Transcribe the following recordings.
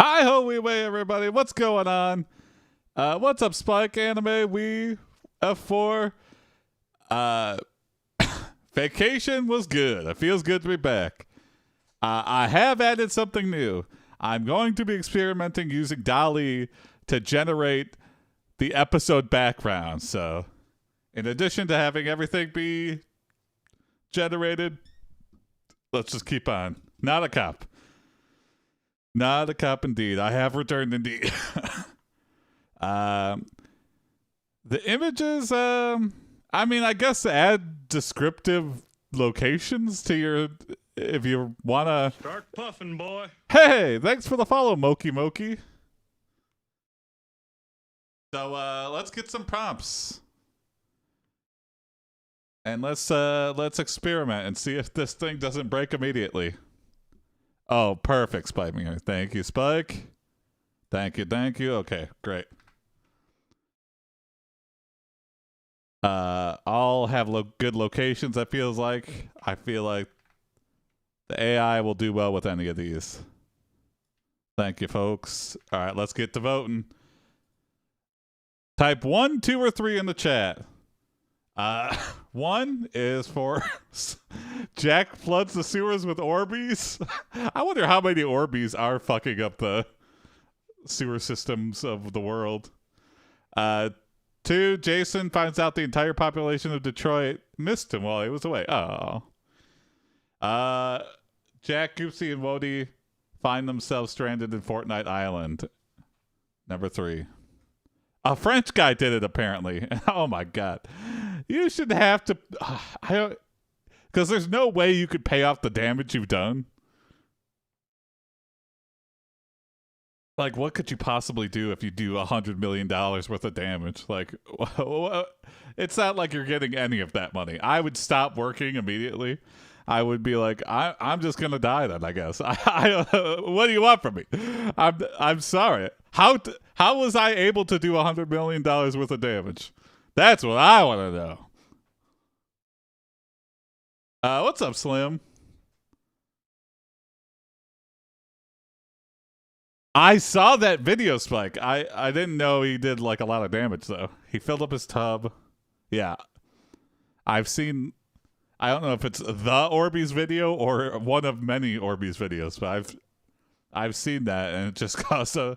Hi ho, wee way, everybody. What's going on? What's up, Spike Anime? We F4. Uh, Vacation was good. It feels good to be back. I have added something new. I'm going to be experimenting using DALL-E to generate the episode background. So, in addition to having everything be generated, let's just keep on. Not a cop. Not a cop indeed. I have returned indeed. The images, I mean, I guess add descriptive locations to your, if you want to. Start puffing, boy. Hey, thanks for the follow, Moki Moki. So, let's get some prompts. And let's experiment and see if this thing doesn't break immediately. Oh, perfect, Spike. Thank you, Spike. Thank you. Okay, great. All have good locations, I feel like the AI will do well with any of these. Thank you, folks. All right, let's get to voting. Type 1, 2, or 3 in the chat. 1 is for Jack floods the sewers with Orbeez. I wonder how many Orbeez are fucking up the sewer systems of the world. 2, Jason finds out the entire population of Detroit missed him while he was away. Oh. Jack, Goopsea, and Wody find themselves stranded in Fortnite Island. Number 3. A French guy did it, apparently. Oh my god. You should have to... I don't... Because there's no way you could pay off the damage you've done. Like, what could you possibly do if you do $100 million worth of damage? Like, it's not like you're getting any of that money. I would stop working immediately. I would be like, I'm just gonna die then, I guess. What do you want from me? I'm sorry. How was I able to do $100 million worth of damage? That's what I want to know. What's up, Slim? I saw that video, Spike. I didn't know he did like a lot of damage though. He filled up his tub. Yeah. I've seen, I don't know if it's the Orbeez video or one of many Orbeez videos, but I've seen that and it just caused a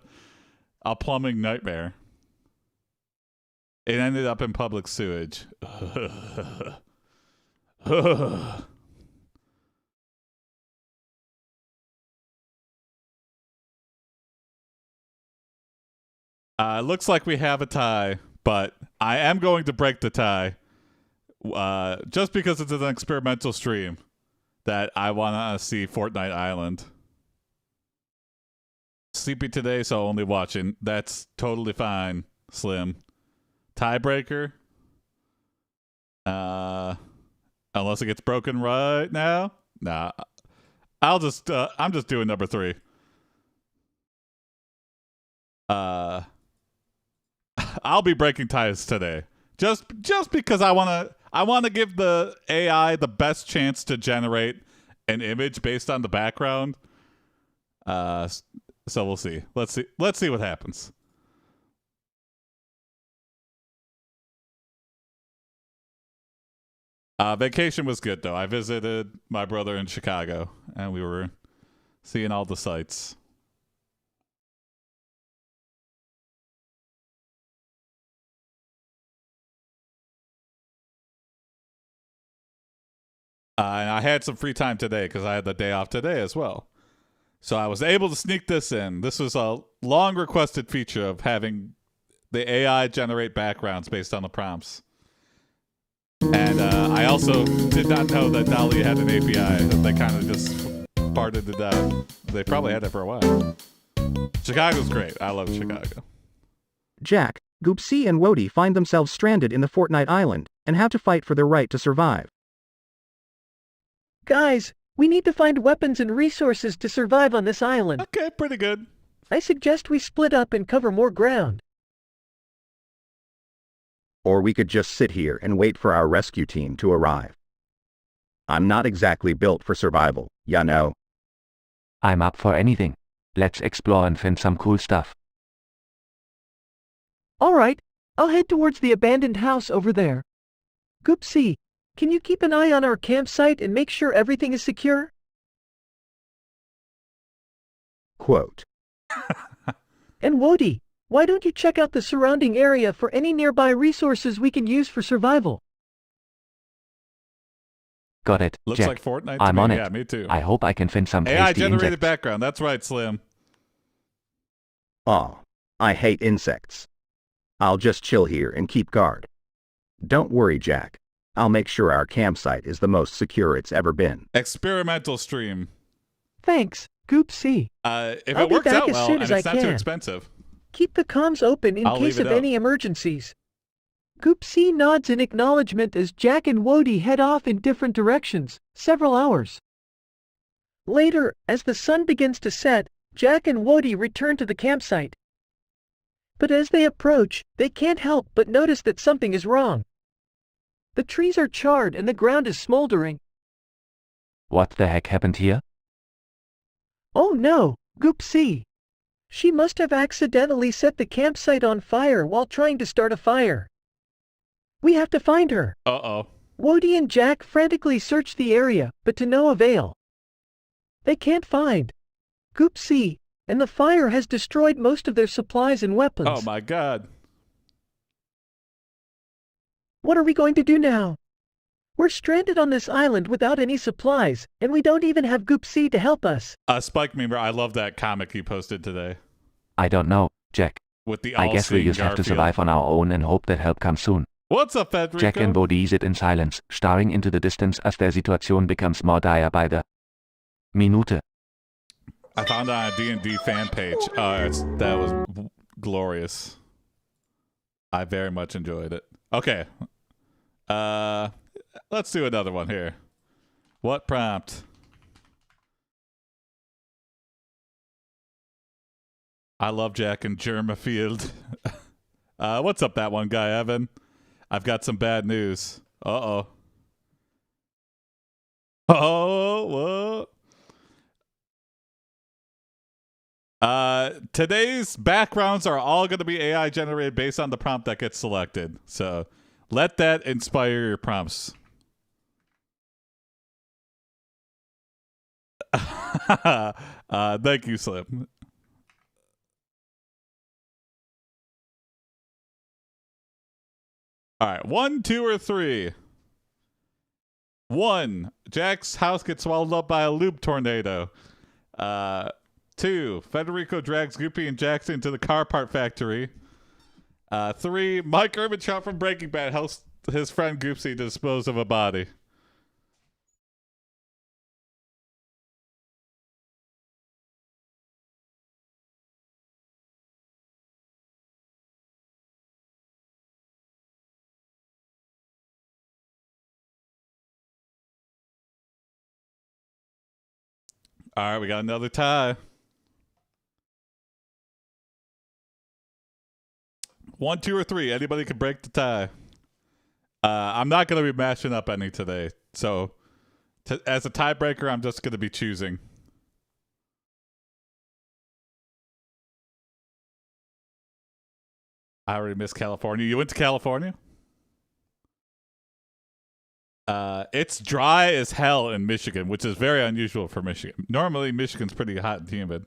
plumbing nightmare. It ended up in public sewage. Looks like we have a tie, but I am going to break the tie. Just because it's an experimental stream that I want to see Fortnite Island. Sleepy today, so only watching. That's totally fine, Slim. Tiebreaker. Unless it gets broken right now. Nah. I'm just doing number 3. I'll be breaking ties today. Just because I want to give the AI the best chance to generate an image based on the background. So we'll see. Let's see what happens. Vacation was good, though. I visited my brother in Chicago, and we were seeing all the sights. And I had some free time today because I had the day off today as well. So I was able to sneak this in. This was a long-requested feature of having the AI generate backgrounds based on the prompts. And I also did not know that DALL-E had an API. They kind of just parted it out. They probably had it for a while. Chicago's great. I love Chicago. Jack, Goopsea, and Wody find themselves stranded in the Fortnite Island and have to fight for their right to survive. Guys, we need to find weapons and resources to survive on this island. Okay, pretty good. I suggest we split up and cover more ground. Or we could just sit here and wait for our rescue team to arrive. I'm not exactly built for survival, ya know. I'm up for anything. Let's explore and find some cool stuff. All right, I'll head towards the abandoned house over there. Goopsea, can you keep an eye on our campsite and make sure everything is secure? Quote. And Wody, why don't you check out the surrounding area for any nearby resources we can use for survival? Got it, Looks Jack. like Fortnite to I'm me. on it. Yeah, me too. I hope I can find some AI tasty generated insects. background. That's right, Slim. Aw, I hate insects. I'll just chill here and keep guard. Don't worry, Jack. I'll make sure our campsite is the most secure it's ever been. Experimental stream. Thanks, Goopsea. If I'll it be works back out as well soon and as it's I not too can. expensive. Keep the comms open in I'll case leave of it up. any emergencies. Goopsea nods in acknowledgement as Jack and Wody head off in different directions, several hours. Later, as the sun begins to set, Jack and Wody return to the campsite. But as they approach, they can't help but notice that something is wrong. The trees are charred and the ground is smoldering. What the heck happened here? Oh no, Goopsea! She must have accidentally set the campsite on fire while trying to start a fire. We have to find her. Uh-oh. Wody and Jack frantically search the area, but to no avail. They can't find Goopsea, and the fire has destroyed most of their supplies and weapons. Oh my god. What are we going to do now? We're stranded on this island without any supplies, and we don't even have Goopsea to help us. Spike Member, I love that comic you posted today. I don't know, Jack. With the I guess we'll all-seeing just have to Garfield. survive on our own and hope that help comes soon. What's up, Federico? Jack and Wody sit in silence, staring into the distance as their situation becomes more dire by the Minute. I found it on a D&D fan page. That was glorious. I very much enjoyed it. Okay. Let's do another one here. What prompt? I love Jack and Germafield. What's up, that one guy, Evan? I've got some bad news. Uh-oh. Oh, whoa. Today's backgrounds are all going to be AI generated based on the prompt that gets selected. So let that inspire your prompts. Thank you, Slim. All right, 1, 2, or 3. 1, Jack's house gets swallowed up by a loop tornado. 2, Federico drags Goopy and Jackson to the car part factory. 3, Mike Ehrmantraut from Breaking Bad helps his friend Goopsy dispose of a body. All right, we got another tie. 1, 2, or 3. Anybody can break the tie. I'm not going to be matching up any today. So, as a tiebreaker, I'm just going to be choosing. I already missed California. You went to California? It's dry as hell in Michigan, which is very unusual for Michigan. Normally, Michigan's pretty hot and humid.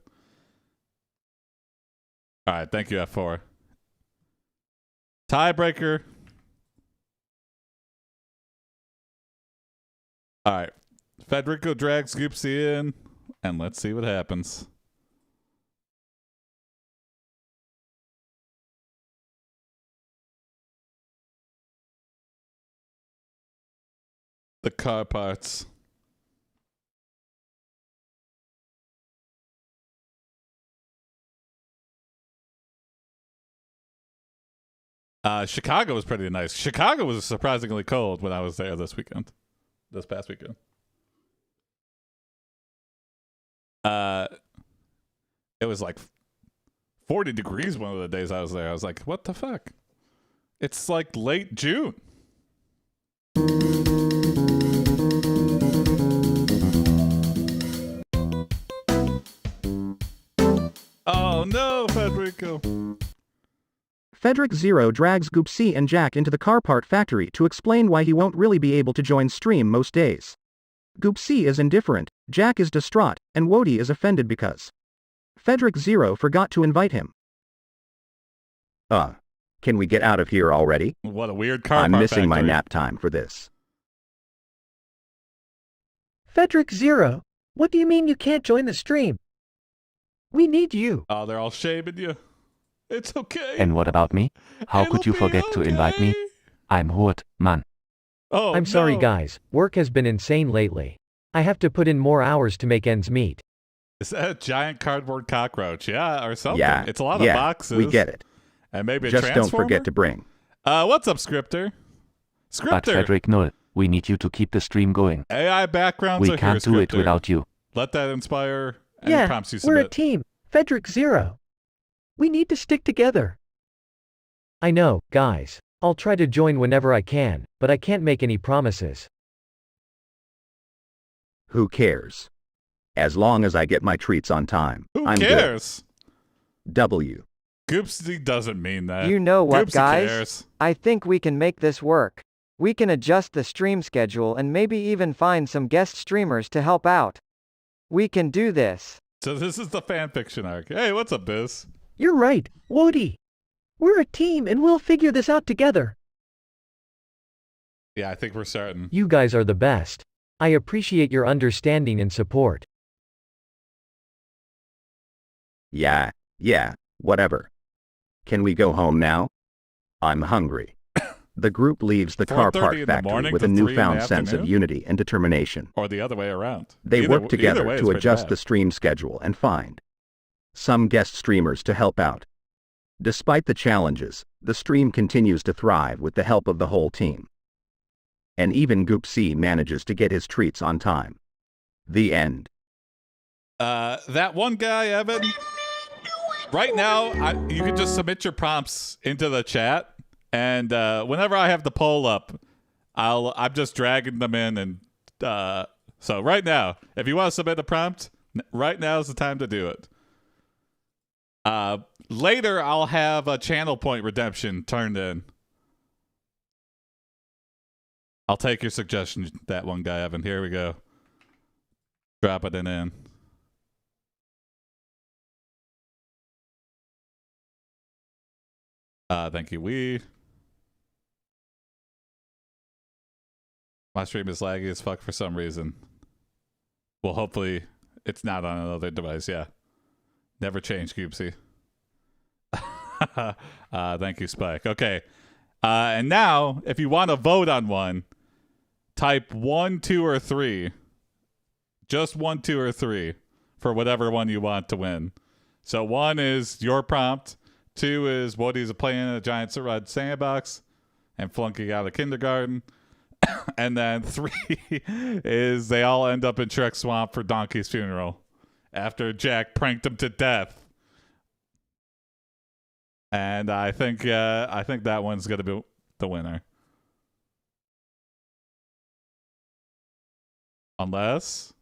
All right, thank you, F4. Tiebreaker. All right. Federico drags Goopsy in, and let's see what happens. The car parts. Chicago was pretty nice. Chicago was surprisingly cold when I was there this past weekend. It was like 40 degrees one of the days I was there. I was like, what the fuck? It's like late June. Oh no, Federico. Frederick Zero drags Goopsea and Jack into the car part factory to explain why he won't really be able to join stream most days. Goopsea is indifferent, Jack is distraught, and Wody is offended because Frederick Zero forgot to invite him. Can we get out of here already? What a weird car I'm part missing my factory. nap time for this. Frederick Zero, what do you mean you can't join the stream? We need you. Oh, they're all shaming you. It's okay. And what about me? How could you It'll be forget to invite me? okay. I'm hurt, man. Oh, I'm sorry, no. guys. Work has been insane lately. I have to put in more hours to make ends meet. Is that a giant cardboard cockroach? Yeah, or something. Yeah, It's a lot of yeah, boxes. we get it. And maybe a Just transformer? don't forget to bring. What's up, Scripter? But Scripter. Frederick Null, we need you to keep the stream going. AI backgrounds We are can't here, do it Scripter. without you. Let that inspire any Yeah, prompts you we're a submit. team. Frederick Zero. We need to stick together. I know, guys. I'll try to join whenever I can, but I can't make any promises. Who cares? As long as I get my treats on time, Who I'm cares? good. W. Goopsy doesn't mean that. You know what, Goopsy guys? cares. I think we can make this work. We can adjust the stream schedule and maybe even find some guest streamers to help out. We can do this. So this is the fanfiction arc. Hey, what's up, Biz? You're right, Wody. We're a team and we'll figure this out together. Yeah, I think we're starting. You guys are the best. I appreciate your understanding and support. Yeah, whatever. Can we go home now? I'm hungry. The group leaves the car 4:30 in park the factory morning with to a 3 in the newfound sense of afternoon? unity and determination. Or the other way around. They Either- work either together way, it's to pretty adjust bad. the stream schedule and find some guest streamers to help out. Despite the challenges, the stream continues to thrive with the help of the whole team. And even Goopsea manages to get his treats on time. The end. That one guy, Evan. Right now, you can just submit your prompts into the chat, and whenever I have the poll up, I'm just dragging them in, and so right now, if you want to submit a prompt, right now is the time to do it. Later, I'll have a channel point redemption turned in. I'll take your suggestion, that one guy, Evan. Here we go. Drop it in. Thank you, my stream is laggy as fuck for some reason. Well, hopefully it's not on another device, yeah. Never change, Goopsy. Thank you, Spike. Okay. And now, if you want to vote on one, type 1, 2, or 3. Just 1, 2, or 3 for whatever one you want to win. So 1 is your prompt. 2 is Woody's playing in a giant red sandbox and flunking out of kindergarten. And then 3 is they all end up in Shrek Swamp for Donkey's funeral after Jack pranked him to death. And I think that one's gonna be the winner. Unless,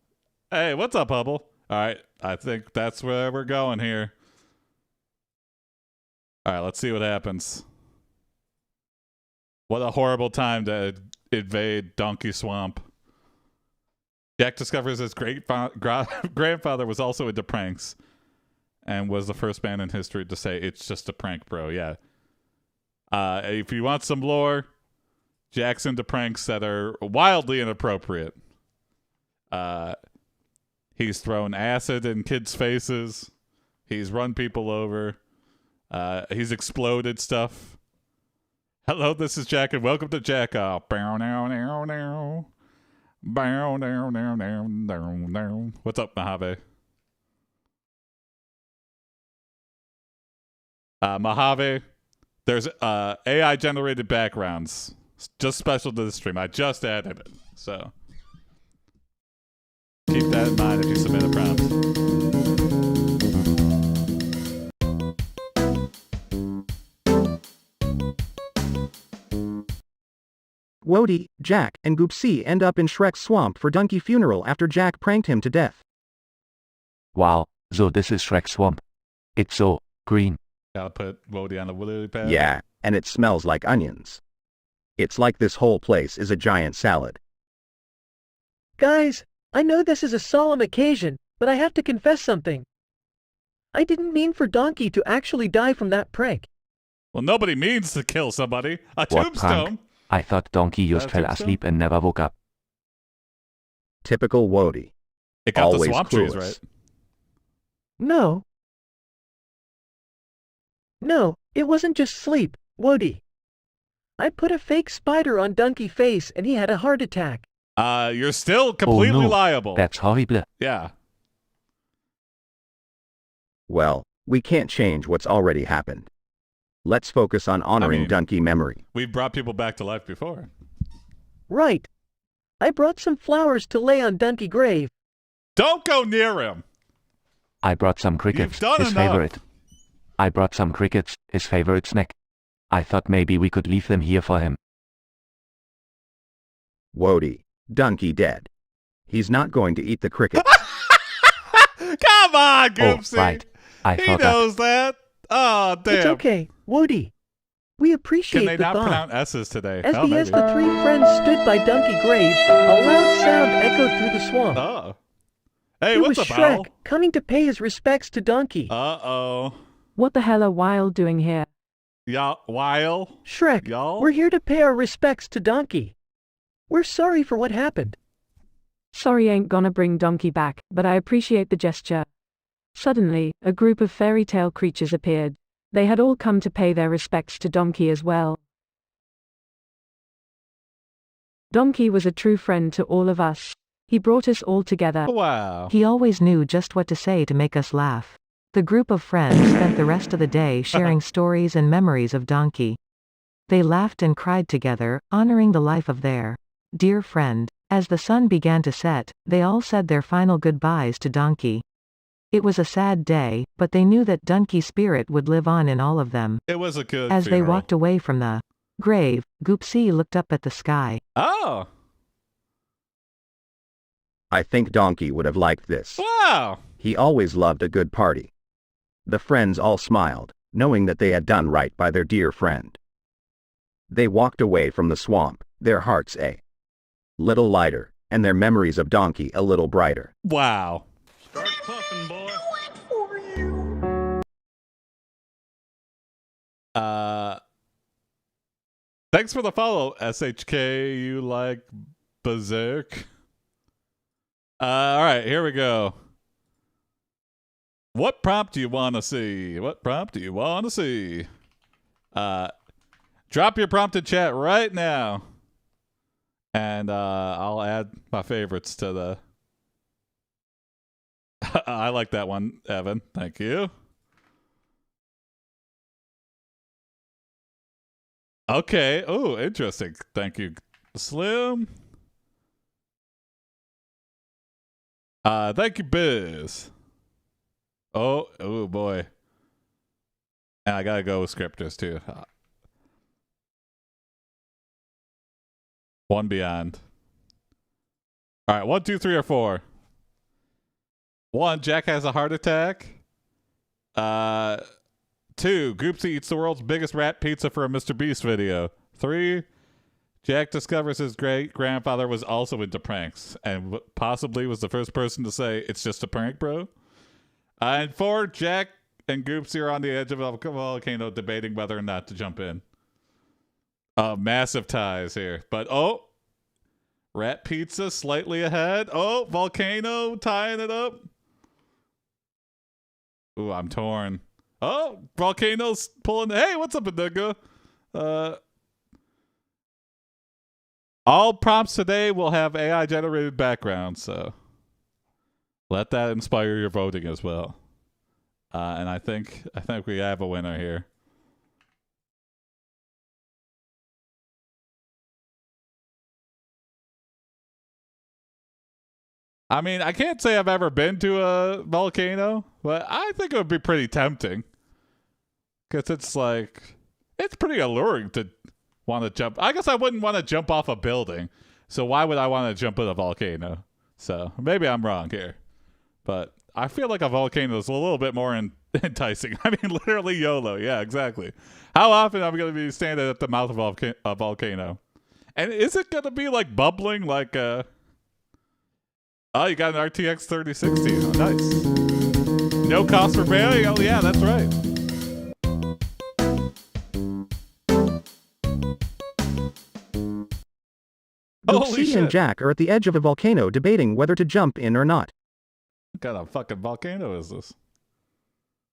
hey, what's up, Hubble? All right, I think that's where we're going here. All right, let's see what happens. What a horrible time to invade Donkey Swamp. Jack discovers his grandfather was also into pranks and was the first man in history to say, "It's just a prank, bro." Yeah. If you want some lore, Jack's into pranks that are wildly inappropriate. He's thrown acid in kids' faces. He's run people over. He's exploded stuff. Hello, this is Jack, and welcome to Jack Off. Bow now now now. Bow now now now now. What's up, Mojave? Mojave, there's AI generated backgrounds just special to the stream. I just added it, so keep that in mind if you submit a prompt. Wody, Jack, and Goopsea end up in Shrek's swamp for Donkey funeral after Jack pranked him to death. Wow, so this is Shrek Swamp. It's so green. Gotta put Wody on the lily pad. Yeah, and it smells like onions. It's like this whole place is a giant salad. Guys, I know this is a solemn occasion, but I have to confess something. I didn't mean for Donkey to actually die from that prank. Well, nobody means to kill somebody. A What tombstone. prank? I thought Donkey just fell tombstone? asleep and never woke up. Typical Wody. It got the Always swamp trees clueless. right. No. No, it wasn't just sleep, Wody. I put a fake spider on Donkey's face and he had a heart attack. You're still completely Oh no, liable. that's horrible. Yeah. Well, we can't change what's already happened. Let's focus on honoring mean- Donkey memory. We've brought people back to life before. Right. I brought some flowers to lay on Donkey's grave. Don't go near him. I brought some crickets, You've done his enough. favorite. I brought some crickets, his favorite snack. I thought maybe we could leave them here for him. Wody, Donkey dead. He's not going to eat the crickets. Come on, Goopsea. Oh, right. I He thought that. knows that. Oh, damn. It's okay, Wody. We appreciate Can they the not thought. pronounce S's today? As Oh, maybe. the three friends stood by Donkey's grave, a loud sound echoed through the swamp. Oh. Hey, it what's was up, Shrek Owl? coming to pay his respects to Donkey. Uh-oh. What the hell are Wild doing here? Y'all, Weil? Shrek, Y'all? we're here to pay our respects to Donkey. We're sorry for what happened. Sorry ain't gonna bring Donkey back, but I appreciate the gesture. Suddenly, a group of fairy tale creatures appeared. They had all come to pay their respects to Donkey as well. Donkey was a true friend to all of us. He brought us all together. Wow. He always knew just what to say to make us laugh. The group of friends spent the rest of the day sharing stories and memories of Donkey. They laughed and cried together, honoring the life of their dear friend. As the sun began to set, they all said their final goodbyes to Donkey. It was a sad day, but they knew that Donkey's spirit would live on in all of them. It was a good As they funeral. walked away from the grave, Goopsea looked up at the sky. Oh. I think Donkey would have liked this. Wow. He always loved a good party. The friends all smiled, knowing that they had done right by their dear friend. They walked away from the swamp, their hearts a little lighter, and their memories of Donkey a little brighter. Wow. Start puffing, boy. Thanks for the follow, SHK. You like Berserk? All right, here we go. What prompt do you want to see? What prompt do you want to see? Drop your prompt in chat right now. And I'll add my favorites to the... I like that one, Evan. Thank you. Okay. Oh, interesting. Thank you, Slim. Thank you, Biz. Oh boy. And I gotta go with scripters too. One beyond. All right, 1, 2, 3, or 4. 1, Jack has a heart attack. 2, Goopsea eats the world's biggest rat pizza for a Mr. Beast video. 3, Jack discovers his great-grandfather was also into pranks and possibly was the first person to say, "It's just a prank, bro." And 4, Jack and Goopsea are on the edge of a volcano debating whether or not to jump in. Massive ties here. But, rat pizza slightly ahead. Oh, volcano tying it up. Ooh, I'm torn. Oh, volcano's pulling. Hey, what's up, Indigo? All prompts today will have AI generated backgrounds, so let that inspire your voting as well. And I think we have a winner here. I mean, I can't say I've ever been to a volcano, but I think it would be pretty tempting. Because it's pretty alluring to want to jump. I guess I wouldn't want to jump off a building. So why would I want to jump in a volcano? So maybe I'm wrong here. But I feel like a volcano is a little bit more enticing. I mean, literally YOLO. Yeah, exactly. How often am I going to be standing at the mouth of a volcano? And is it going to be like bubbling like oh, you got an RTX 3060. Oh, nice. No cost for bailing? Oh, yeah, that's right. Holy Goopsea shit. and Jack are at the edge of a volcano debating whether to jump in or not. What kind of fucking volcano is this?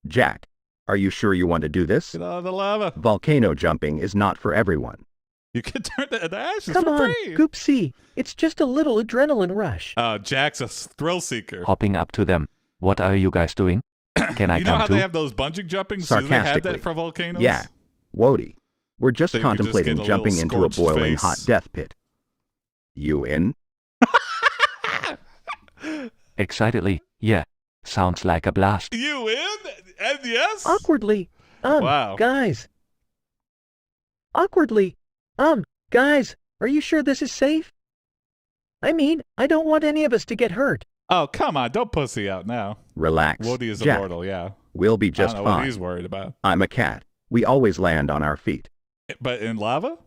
Jack, are you sure you want to do this? Get out of the lava. Volcano jumping is not for everyone. You can turn it into ashes Come for on, free. Goopsea. It's just a little adrenaline rush. Jack's a thrill seeker. Hopping up to them. What are you guys doing? Can I You know come how too? they have those bungee jumping? Do they have that Sarcastically. for volcanoes? Yeah. Wody. We're just So you could just contemplating get a jumping little into a scorched boiling face. hot death pit. You in? Excitedly, yeah. Sounds like a blast. You in? And yes? Awkwardly. Wow. Guys. Awkwardly. Guys, are you sure this is safe? I mean, I don't want any of us to get hurt. Oh, come on. Don't pussy out now. Relax. Woody is Jack. immortal, yeah. We'll be I just don't know what fine. he's worried about. I'm a cat. We always land on our feet. But in lava?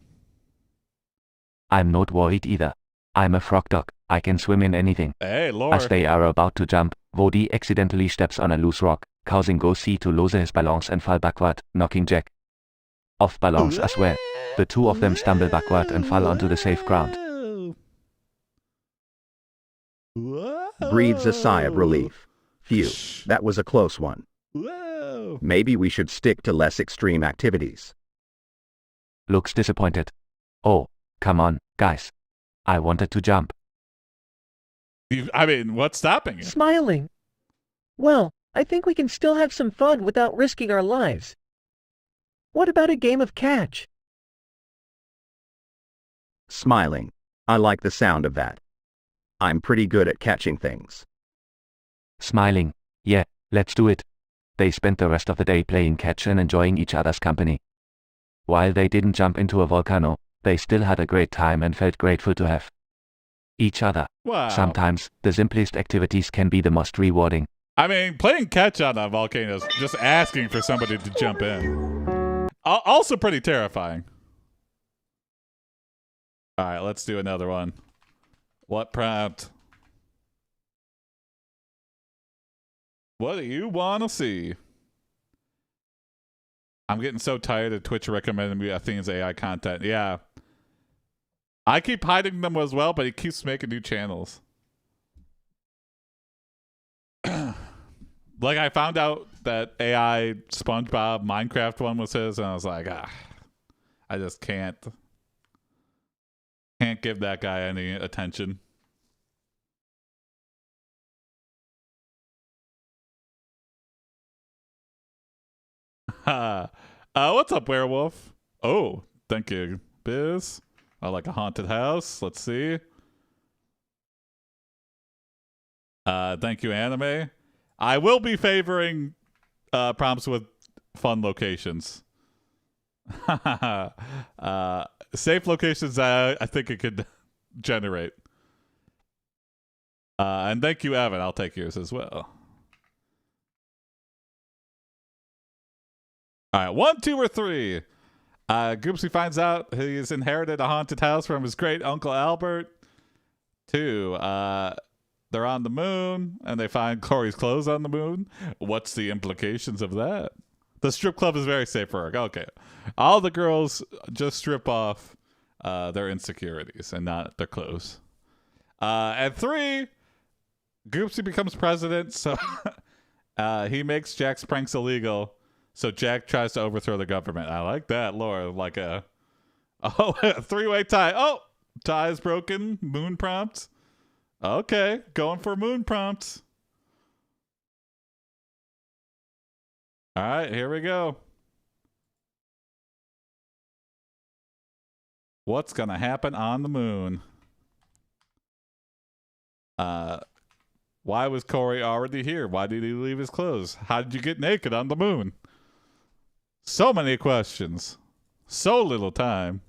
I'm not worried either. I'm a frog dog. I can swim in anything. Hey, Lord. As they are about to jump, Wody accidentally steps on a loose rock, causing Goopsea to lose his balance and fall backward, knocking Jack off balance as well. The two of them stumble backward and fall onto the safe ground. Whoa. Breathes a sigh of relief. Phew, that was a close one. Whoa. Maybe we should stick to less extreme activities. Looks disappointed. Oh, come on, guys. I wanted to jump. I mean, what's stopping you? Smiling. Well, I think we can still have some fun without risking our lives. What about a game of catch? Smiling. I like the sound of that. I'm pretty good at catching things. Smiling. Yeah, let's do it. They spent the rest of the day playing catch and enjoying each other's company. While they didn't jump into a volcano, they still had a great time and felt grateful to have each other. Wow. Sometimes, the simplest activities can be the most rewarding. I mean, playing catch on a volcano is just asking for somebody to jump in. Also pretty terrifying. All right, let's do another one. What prompt? What do you want to see? I'm getting so tired of Twitch recommending me Athene's AI content. Yeah. I keep hiding them as well, but he keeps making new channels. Like, I found out that AI SpongeBob Minecraft one was his, and I was like, I just can't give that guy any attention. What's up, werewolf? Oh, thank you, Biz. I like a haunted house. Let's see. Thank you, anime. I will be favoring prompts with fun locations. Safe locations, I think it could generate. And thank you, Evan. I'll take yours as well. All right, 1, 2, or 3. Goopsea finds out he's inherited a haunted house from his great uncle Albert. 2, they're on the moon and they find Corey's clothes on the moon. What's the implications of that? The strip club is very safe for work. Okay. All the girls just strip off their insecurities and not their clothes. And 3, Goopsea becomes president, so he makes Jack's pranks illegal. So Jack tries to overthrow the government. I like that, Laura. Like a three-way tie. Oh, tie is broken. Moon prompt. Okay, going for moon prompt. All right, here we go. What's gonna happen on the moon? Why was Corey already here? Why did he leave his clothes? How did you get naked on the moon? So many questions. So little time.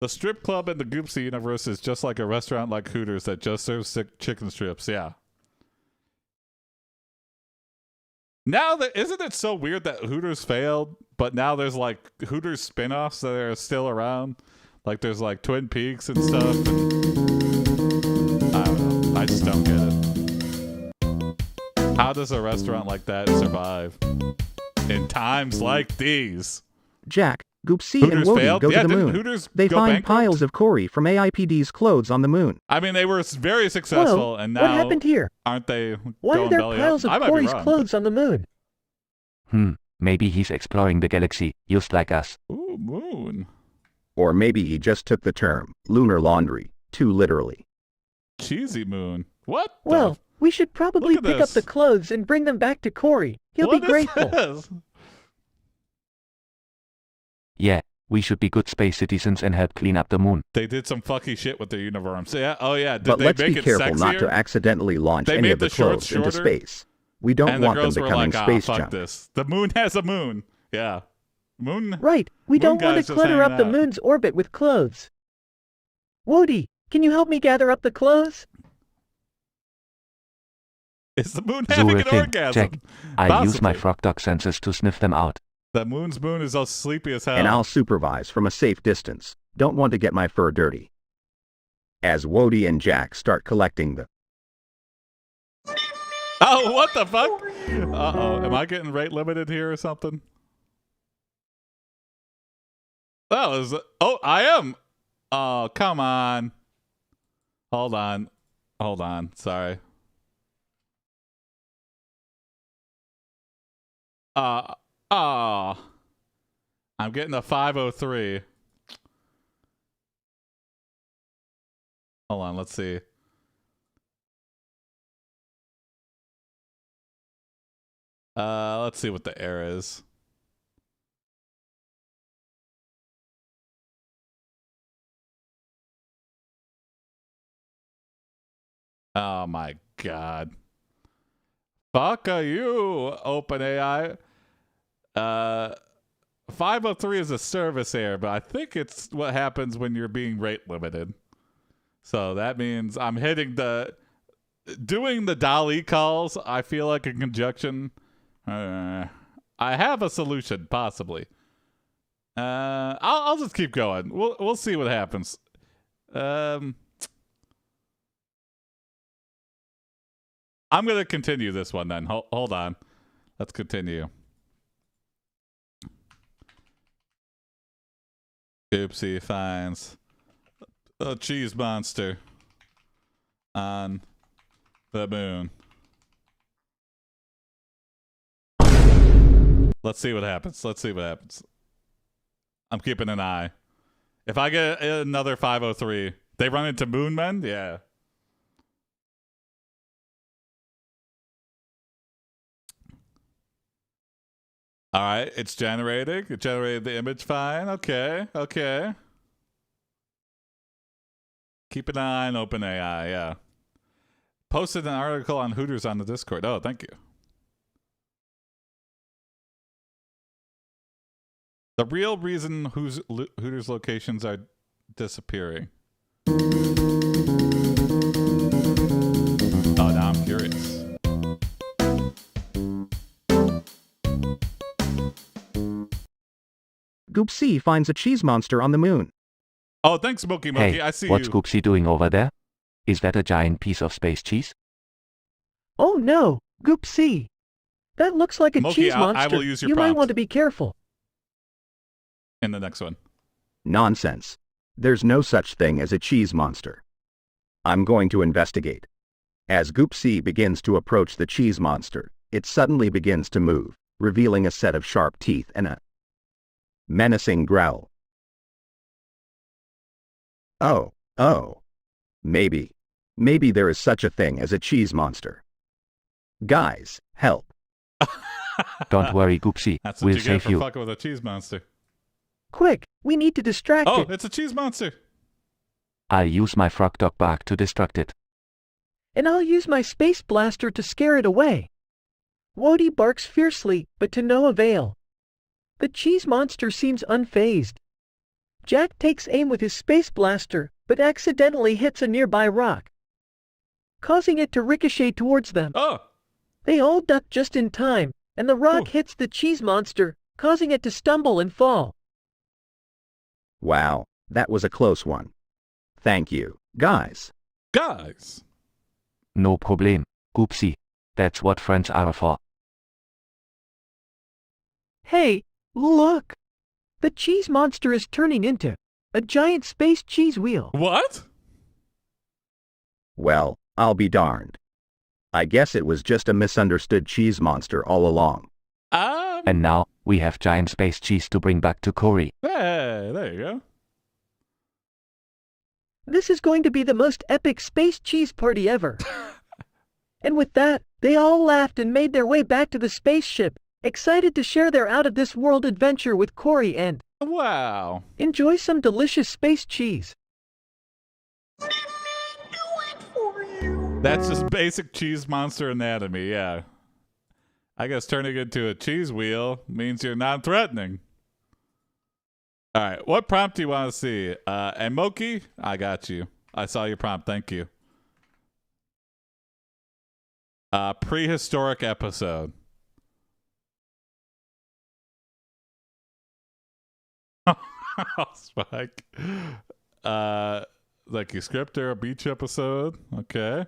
The strip club in the Goopsea universe is just like a restaurant like Hooters that just serves chicken strips. Yeah. Now that isn't it so weird that Hooters failed, but now there's like Hooters spin-offs that are still around. Like there's like Twin Peaks and stuff. And I don't know. I just don't get it. How does a restaurant like that survive in times like these? Jack, Goopsea, and Hooters Wody failed? go Yeah, to the didn't moon. Hooters They go find bankrupt? piles of Corey from AiPD's clothes on the moon. I mean, they were very successful, Whoa, and now what happened here? aren't they Why are going there belly piles up? I of might be Corey's wrong, clothes on the moon? Maybe he's exploring the galaxy, just like us. but- Ooh, moon. Or maybe he just took the term lunar laundry too literally. Cheesy moon. What? the Well, we should probably Look at pick up the this. clothes and bring them back to Corey. He'll What be is grateful. this? Yeah, we should be good space citizens and help clean up the moon. They did some fucky shit with their uniforms. Yeah. Oh yeah. Did But they let's make be it careful sexier? not to accidentally launch They any made of the the shorts clothes into shorter? space. We don't And the want them girls were becoming like, space fuck junk. this. The moon has a moon. Yeah. Moon. Right, we Moon don't want guy's to just clutter up hanging the out. moon's orbit with clothes. Wody, can you help me gather up the clothes? Is the moon having Sure an thing, orgasm? Jack. I use my Possibly. frog dog senses to sniff them out. The moon's moon is all sleepy as hell. And I'll supervise from a safe distance. Don't want to get my fur dirty. As Wody and Jack start collecting the Oh, what the fuck? Uh-oh. Am I getting rate limited here or something? That was... Oh, I am. Oh, come on. Hold on. Hold on. Sorry. I'm getting a 503. Hold on, let's see. Let's see what the error is. Oh my god. Fuck you, OpenAI. 503 is a service error, but I think it's what happens when you're being rate limited. So that means I'm doing the DALL-E calls. I feel like in conjunction. I have a solution, possibly. I'll just keep going. We'll see what happens. I'm gonna continue this one then. Hold on. Let's continue. Goopsea finds a cheese monster on the moon. Let's see what happens. Let's see what happens. I'm keeping an eye. If I get another 503, they run into moon men? Yeah. All right, it's generating. It generated the image fine. Okay, okay. Keep an eye on OpenAI, yeah. Posted an article on Hooters on the Discord. Oh, thank you. The real reason Hooters locations are disappearing. Oh, now I'm curious. Goopsea finds a cheese monster on the moon. Oh, thanks, Smokey Monkey. Hey, I see what's you. Goopsea doing over there? Is that a giant piece of space cheese? Oh no, Goopsea. That looks like a Monkey, cheese I monster. will use your You might prompt. want to be careful. In the next one. nonsense. There's no such thing as a cheese monster. I'm going to investigate. As Goopsea begins to approach the cheese monster, it suddenly begins to move, revealing a set of sharp teeth and a menacing growl. Oh. Maybe there is such a thing as a cheese monster. Guys, help. Don't worry, Goopsea. That's what We'll you get save for you. fucking with a cheese monster. Quick, we need to distract Oh, it. it's a cheese monster. I'll use my frog dog bark to distract it. And I'll use my space blaster to scare it away. Wody barks fiercely, but to no avail. The cheese monster seems unfazed. Jack takes aim with his space blaster, but accidentally hits a nearby rock, causing it to ricochet towards them. Oh, They all duck just in time, and the rock Ooh. hits the cheese monster, causing it to stumble and fall. Wow, that was a close one. Thank you, guys. Guys. No problem, Goopsea. That's what friends are for. Hey, look! The cheese monster is turning into a giant space cheese wheel. What? Well, I'll be darned. I guess it was just a misunderstood cheese monster all along. And now, we have giant space cheese to bring back to Corey. Hey, there you go. This is going to be the most epic space cheese party ever. And with that, they all laughed and made their way back to the spaceship, excited to share their out-of-this-world adventure with Corey and Wow. enjoy some delicious space cheese. That's just basic cheese monster anatomy, yeah. I guess turning into a cheese wheel means you're non-threatening. All right, what prompt do you want to see? And Moki, I got you. I saw your prompt, thank you. Prehistoric episode. Spike. Like your script or a beach episode. Okay.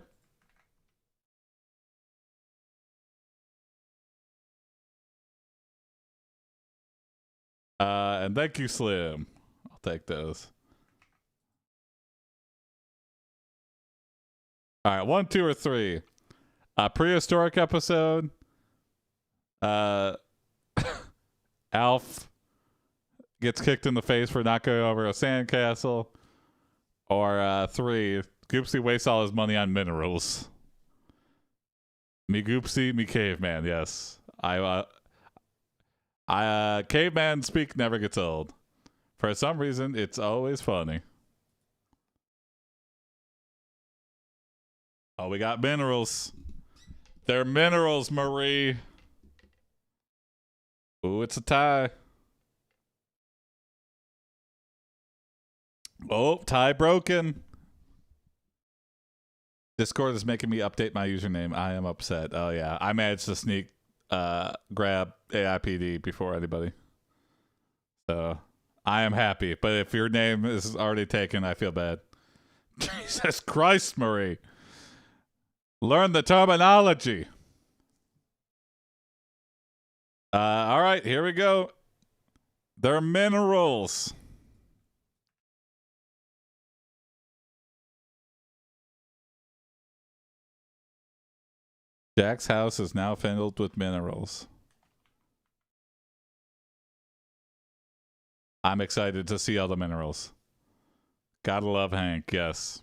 And thank you, Slim. I'll take those. All right, 1, 2, or 3. Prehistoric episode. Alf gets kicked in the face for not going over a sandcastle. Or 3, Goopsea wastes all his money on minerals. Me Goopsea, me caveman, yes. Caveman speak never gets old. For some reason, it's always funny. Oh, we got minerals. They're minerals, Marie. Ooh, it's a tie. Oh, tie broken. Discord is making me update my username. I am upset. Oh, yeah. I managed to sneak grab AiPD before anybody. So, I am happy. But if your name is already taken, I feel bad. Jesus Christ, Marie. Learn the terminology. All right, here we go. They're minerals. Jack's house is now filled with minerals. I'm excited to see all the minerals. Gotta love Hank, yes.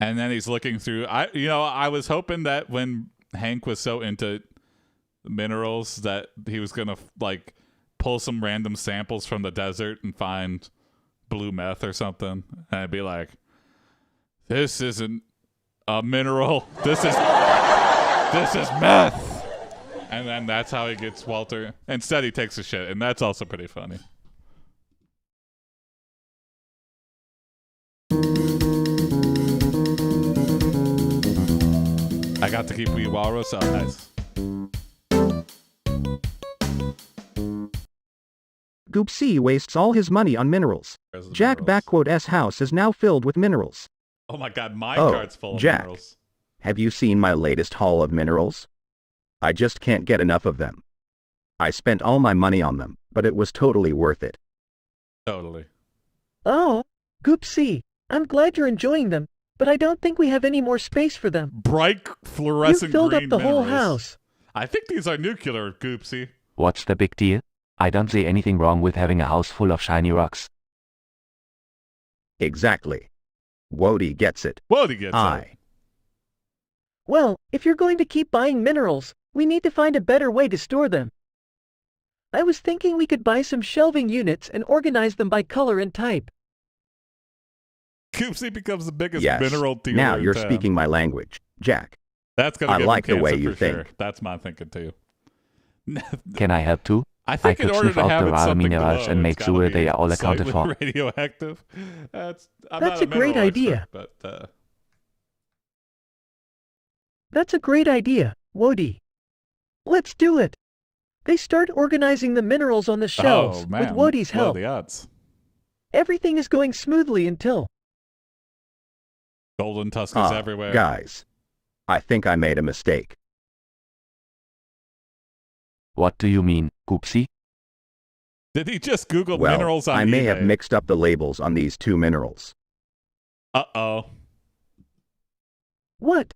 And then he's looking through. I was hoping that when Hank was so into minerals that he was gonna like pull some random samples from the desert and find blue meth or something, and I'd be like, "This isn't a mineral. This is meth." And then that's how he gets Walter. Instead, he takes a shit, and that's also pretty funny. I got to keep Wee Walrus. Oh, nice. Goopsea wastes all his money on minerals. Where's the Jack minerals? S house is now filled with minerals. Oh my god, my Oh, card's full of Jack. minerals. Have you seen my latest haul of minerals? I just can't get enough of them. I spent all my money on them, but it was totally worth it. Totally. Oh, Goopsea, I'm glad you're enjoying them, but I don't think we have any more space for them. Bright You fluorescent filled up green the whole minerals. house. I think these are nuclear, Goopsy. What's the big deal? I don't see anything wrong with having a house full of shiny rocks. Exactly. Wody gets it. What do you get? I. Well, if you're going to keep buying minerals, we need to find a better way to store them. I was thinking we could buy some shelving units and organize them by color and type. Goopsy becomes the biggest Yes. mineral dealer Now in you're town. speaking my language, Jack. That's gonna I give him like the way cancer you for sure. think. That's my thinking too. Can I help too? I think in could order sniff to out have the it raw something minerals glow, and it's make gotta sure be they are all accounted slightly for. radioactive. I'm That's not a great mineral idea. expert, but That's a great idea, Wody. Let's do it. They start organizing the minerals on the shelves oh man, with Wody's what are help. the odds? Everything is going smoothly until... Golden Tuskers Ah, everywhere. guys. I think I made a mistake. What do you mean, Goopsea? Did he just Google Well, minerals on I may eBay? have mixed up the labels on these 2 minerals. Uh-oh. What?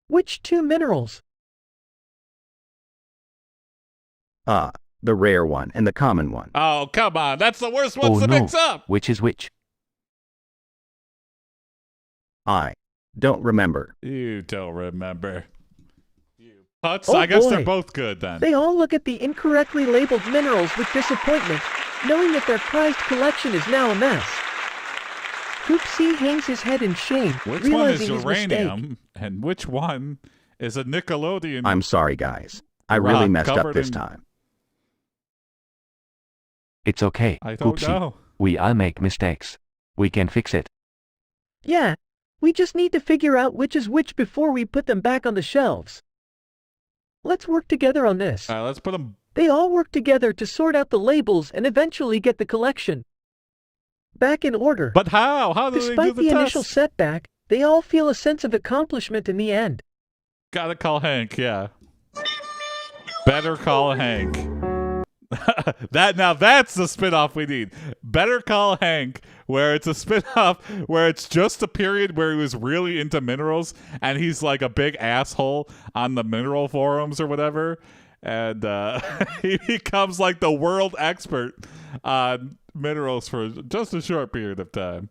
Which 2 minerals? The rare one and the common one. Oh, come on. That's the worst ones Oh to no, mix up. which is which? I don't remember. You don't remember. You putz? Oh, I guess boy. they're both good then. They all look at the incorrectly labeled minerals with disappointment, knowing that their prized collection is now a mess. Goopsea hangs his head in shame, Which one is realizing his mistake. uranium and which one is a Nickelodeon? I'm sorry, guys. I really rock messed up covered this in- time. It's okay, I don't Goopsea. know. We all make mistakes. We can fix it. Yeah, we just need to figure out which is which before we put them back on the shelves. Let's work together on this. All right, let's put them. They all work together to sort out the labels and eventually get the collection back in order. But how? How do they do Despite the the test? initial setback, they all feel a sense of accomplishment in the end. Gotta call Hank, yeah. Better Call Hank. That's the spinoff we need. Better Call Hank, where it's a spinoff where it's just a period where he was really into minerals and he's like a big asshole on the mineral forums or whatever, and he becomes like the world expert on minerals for just a short period of time.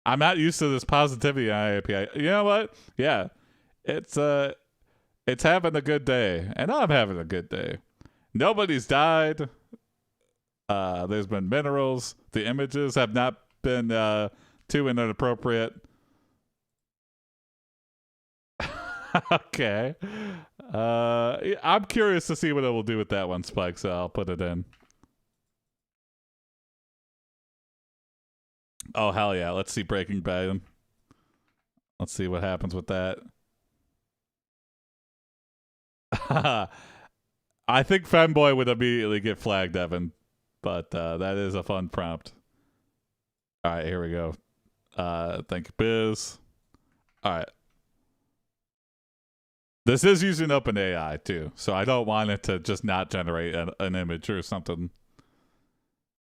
I'm not used to this positivity on AIPI. You know what? Yeah. It's having a good day, and I'm having a good day. Nobody's died. There's been minerals. The images have not been too inappropriate. Okay. I'm curious to see what it will do with that one, Spike, so I'll put it in. Oh, hell yeah. Let's see Breaking Bad. Let's see what happens with that. I think Femboy would immediately get flagged, Evan, but that is a fun prompt. All right, here we go. Thank you, Biz. All right. This is using OpenAI, too, so I don't want it to just not generate an image or something.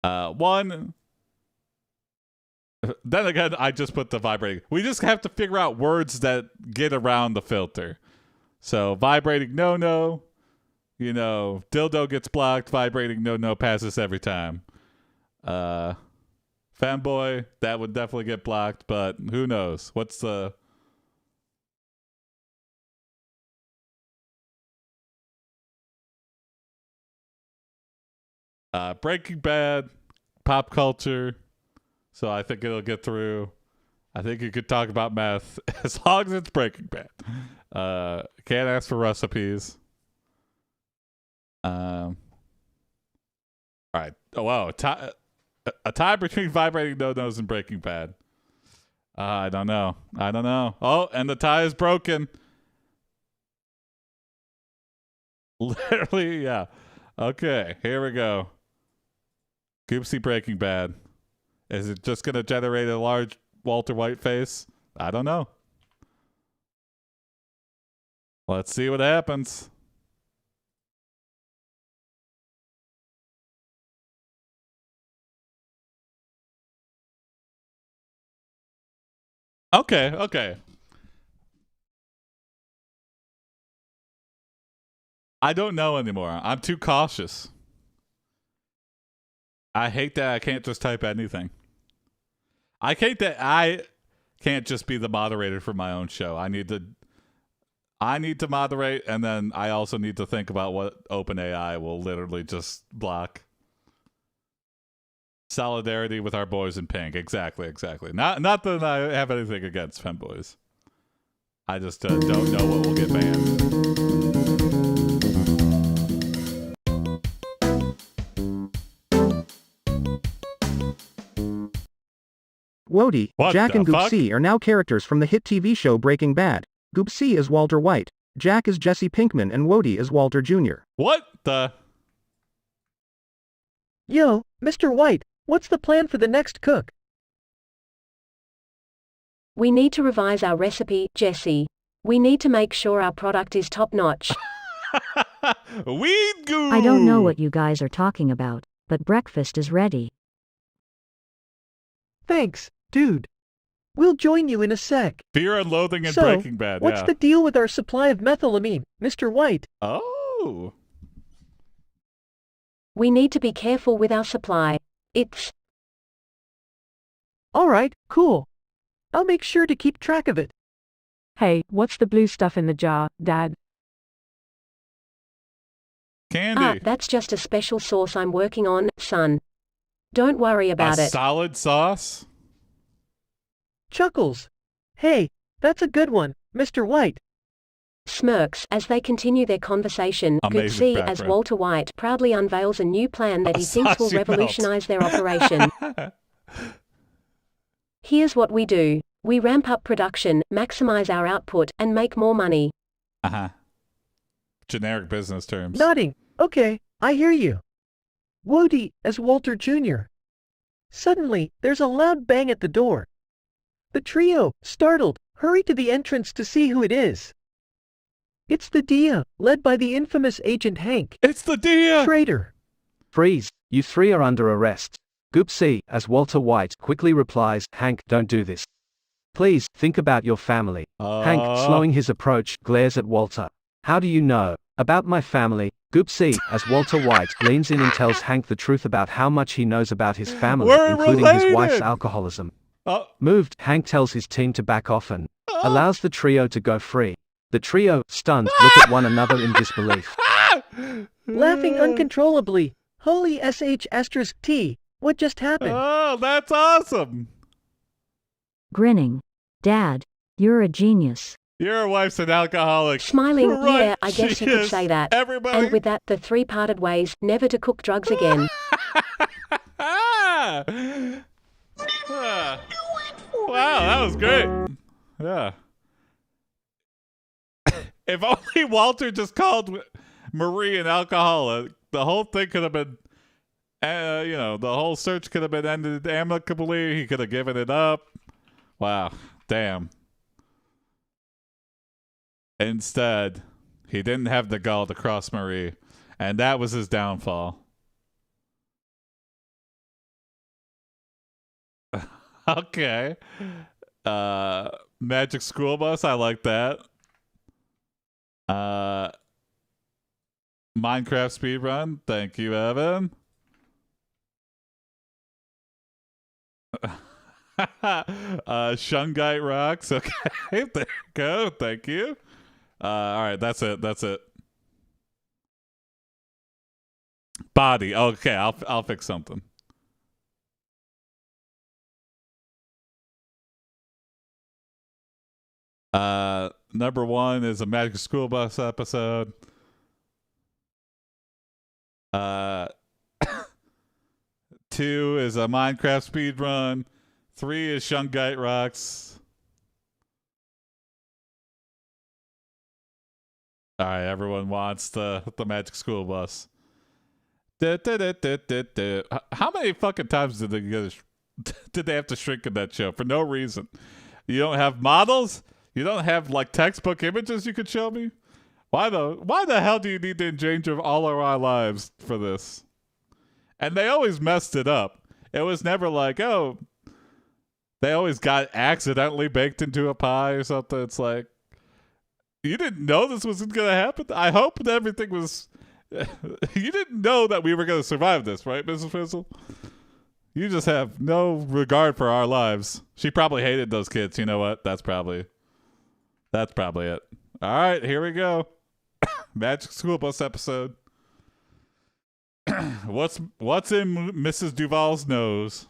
One... Then again, I just put the vibrating. We just have to figure out words that get around the filter. So vibrating no, you know, dildo gets blocked, vibrating no passes every time. Fanboy, that would definitely get blocked, but who knows? What's the... Breaking Bad, pop culture. So I think it'll get through. I think you could talk about meth as long as it's Breaking Bad. Can't ask for recipes. All right. Oh wow, a tie between vibrating no-nos and Breaking Bad. I don't know. Oh, and the tie is broken. Literally, yeah. Okay, here we go. Goopsea Breaking Bad. Is it just going to generate a large Walter White face? I don't know. Let's see what happens. Okay. I don't know anymore. I'm too cautious. I hate that I can't just type anything. I hate that I can't just be the moderator for my own show. I need to moderate, and then I also need to think about what OpenAI will literally just block. Solidarity with our boys in pink. Exactly. Not that I have anything against femboys. I just don't know what will get banned. Wody, What Jack the and fuck? Goopsea are now characters from the hit TV show Breaking Bad. Goopsea is Walter White, Jack is Jesse Pinkman, and Wody is Walter Jr. What the? Yo, Mr. White, what's the plan for the next cook? We need to revise our recipe, Jesse. We need to make sure our product is top-notch. Weed goo! I don't know what you guys are talking about, but breakfast is ready. Thanks, dude. We'll join you in a sec. Fear and Loathing in So, Breaking Bad, what's yeah. the deal with our supply of methylamine, Mr. White? Oh. We need to be careful with our supply. It's... Alright, cool. I'll make sure to keep track of it. Hey, what's the blue stuff in the jar, Dad? Candy. that's just a special sauce I'm working on, son. Don't worry about a it. solid sauce? Chuckles. Hey, that's a good one, Mr. White. Smirks as they continue their conversation. Amazing Goopsea as background. Walter White proudly unveils a new plan that A he thinks will sauce you melt. revolutionize their operation. Here's what we do. We ramp up production, maximize our output, and make more money. Uh-huh. Generic business terms. Nodding. Okay, I hear you. Wody as Walter Jr. Suddenly, there's a loud bang at the door. The trio, startled, hurry to the entrance to see who it is. It's the DEA, led by the infamous Agent Hank. It's the deer! Traitor. Freeze, you three are under arrest. Goopsea, as Walter White, quickly replies, Hank, don't do this. Please, think about your family. Hank, slowing his approach, glares at Walter. How do you know about my family? Goopsea, as Walter White, leans in and tells Hank the truth about how much he knows about his family, We're including related! his wife's alcoholism. Oh. Moved, Hank tells his team to back off and allows the trio to go free. The trio, stunned, look at one another in disbelief. Laughing uncontrollably. Holy sh*T. What just happened? Oh, that's awesome! Grinning. Dad, you're a genius. Your wife's an alcoholic. Smiling, Right, yeah, I guess she you could is. say that. Everybody. And with that, the three parted ways, never to cook drugs again. Ah. Wow, that was great. Yeah. If only Walter just called Marie an alcoholic, the whole thing could have been, the whole search could have been ended amicably. He could have given it up. Wow. Damn. Instead, he didn't have the gall to cross Marie, and that was his downfall. Okay. Magic School Bus, I like that. Minecraft speedrun, thank you, Evan. Shungite rocks, okay. There you go, thank you. Alright, that's it. Body, okay, I'll fix something. Number 1 is a Magic School Bus episode. 2 is a Minecraft speedrun. 3 is Shungite rocks. All right, everyone wants the Magic School Bus. How many fucking times did they have to shrink in that show for no reason? You don't have models? You don't have like textbook images you could show me? Why the hell do you need to endanger all of our lives for this? And they always messed it up. It was never like, oh, they always got accidentally baked into a pie or something. It's like, you didn't know this was going to happen? I hope that everything was... You didn't know that we were going to survive this, right, Mrs. Frizzle? You just have no regard for our lives. She probably hated those kids. You know what? That's probably it. All right, here we go. Magic School Bus episode. What's in Mrs. Duval's nose?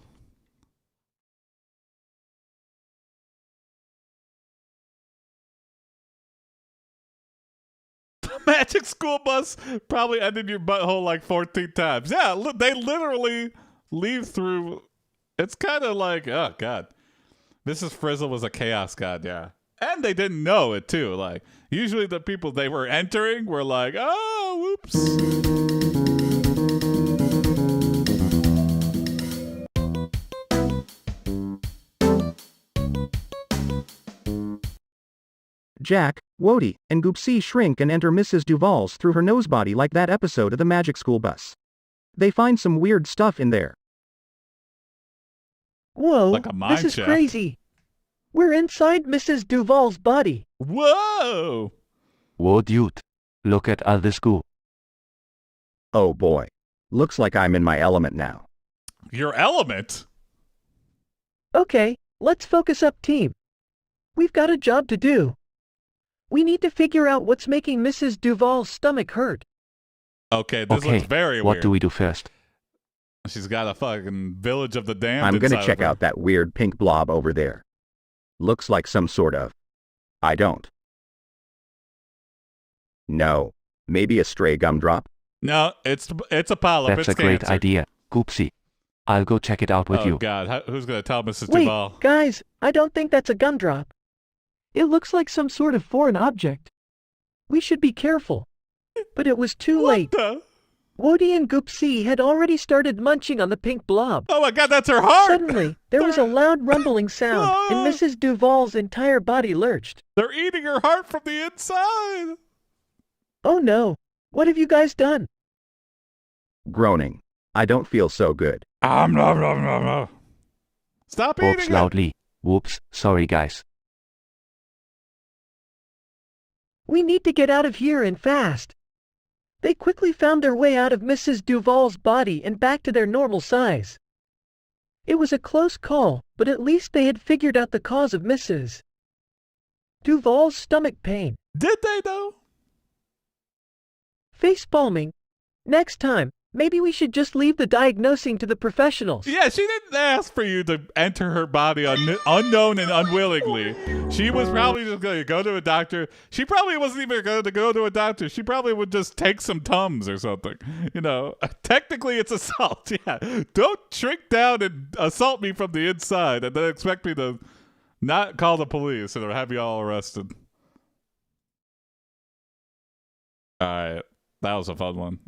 Magic School Bus probably ended your butthole like 14 times. Yeah, they literally leave through. It's kind of like, oh god, Mrs. Frizzle was a chaos god, yeah. And they didn't know it, too. Like, usually the people they were entering were like, oh, whoops. Jack, Wody, and Goopsea shrink and enter Mrs. Duval's through her nose body like that episode of the Magic School Bus. They find some weird stuff in there. Whoa, Like a mine this is shaft. crazy. We're inside Mrs. Duval's body. Whoa! Whoa, dude. Look at all this goo. Oh boy. Looks like I'm in my element now. Your element? Okay, let's focus up, team. We've got a job to do. We need to figure out what's making Mrs. Duval's stomach hurt. Okay, this Okay, looks very what weird. do we do first? She's got a fucking village of the damned. I'm gonna inside check of her. out that weird pink blob over there. Looks like some sort of... I don't. No. Maybe a stray gumdrop? No, it's a polyp. That's It's a great cancer. idea, Goopsea. I'll go check it out with Oh, you. God. Who's going to tell Mrs. Wait, Duval? guys, I don't think that's a gumdrop. It looks like some sort of foreign object. We should be careful. But it was too late. The? Wody and Goopsea had already started munching on the pink blob. Oh, my God, that's her heart! Suddenly, there was a loud rumbling sound, and Mrs. Duval's entire body lurched. They're eating her heart from the inside! Oh no, what have you guys done? Groaning. I don't feel so good. Nom, nom, nom. Stop Oops, eating it! loudly. Whoops, sorry guys. We need to get out of here and fast. They quickly found their way out of Mrs. Duval's body and back to their normal size. It was a close call, but at least they had figured out the cause of Mrs. Duval's stomach pain. Did they, though? Face palming. Next time, maybe we should just leave the diagnosing to the professionals. Yeah, she didn't ask for you to enter her body unknown and unwillingly. She was probably just going to go to a doctor. She probably wasn't even going to go to a doctor. She probably would just take some Tums or something. You know, technically it's assault. Yeah, don't shrink down and assault me from the inside and then expect me to not call the police and have you all arrested. All right, that was a fun one.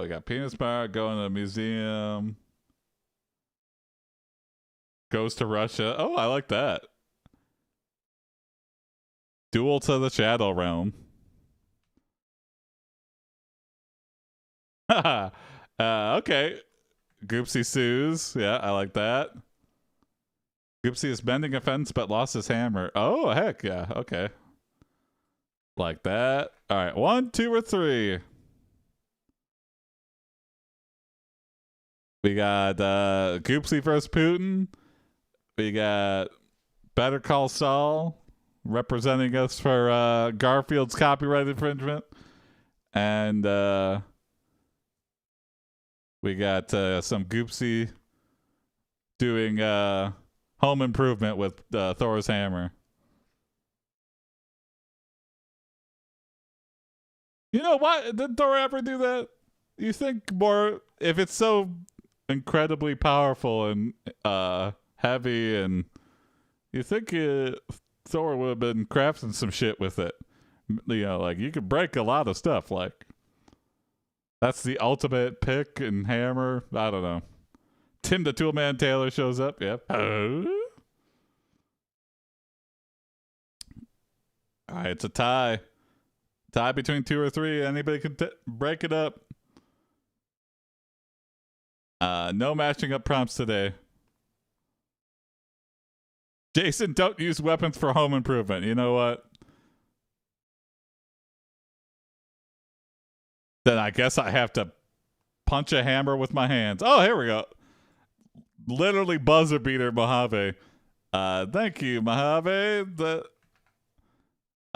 We got penis bar, going to the museum, goes to Russia. Oh, I like that. Duel to the Shadow Realm. Okay. Goopsea sues. Yeah, I like that. Goopsea is bending a fence but lost his hammer. Oh, heck yeah. Okay. Like that. All right. 1, 2, or 3. We got Goopsea versus Putin. We got Better Call Saul representing us for Garfield's copyright infringement. And we got some Goopsea doing home improvement with Thor's hammer. You know, why did Thor ever do that? You think more, if it's so incredibly powerful and heavy, and you think Thor would have been crafting some shit with it. You know, like you could break a lot of stuff. Like that's the ultimate pick and hammer. I don't know. Tim the Toolman Taylor shows up. Yep. All right, it's a tie. Tie between 2 or 3. Anybody can break it up. No matching up prompts today. Jason, don't use weapons for home improvement. You know what? Then I guess I have to punch a hammer with my hands. Oh, here we go. Literally buzzer beater Mojave. Thank you, Mojave.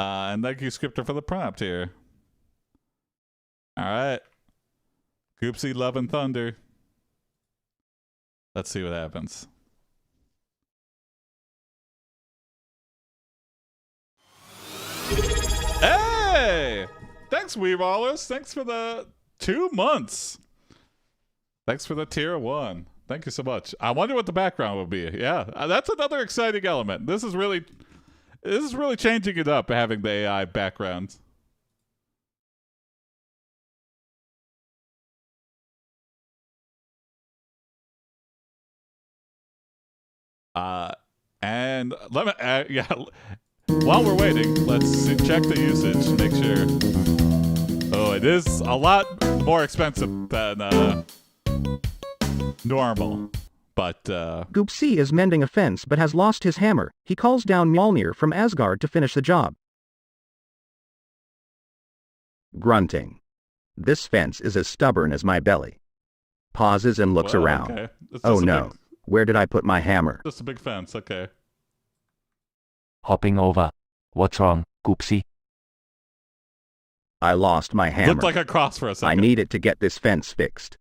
And thank you, Scripter, for the prompt here. All right. Goopsea, Love, and Thunder. Let's see what happens. Hey! Thanks, Weeballers. Thanks for the 2 months. Thanks for the tier 1. Thank you so much. I wonder what the background will be. Yeah, that's another exciting element. This is really changing it up, having the AI backgrounds. And let me, yeah. While we're waiting, let's check the usage. Make sure. Oh, it is a lot more expensive than normal. But Goopsea is mending a fence but has lost his hammer. He calls down Mjolnir from Asgard to finish the job. Grunting. This fence is as stubborn as my belly. Pauses and looks around. Okay. Oh no, where did I put my hammer? Just a big fence, okay. Hopping over. What's wrong, Goopsea? I lost my hammer. Looked like a cross for a second. I need it to get this fence fixed.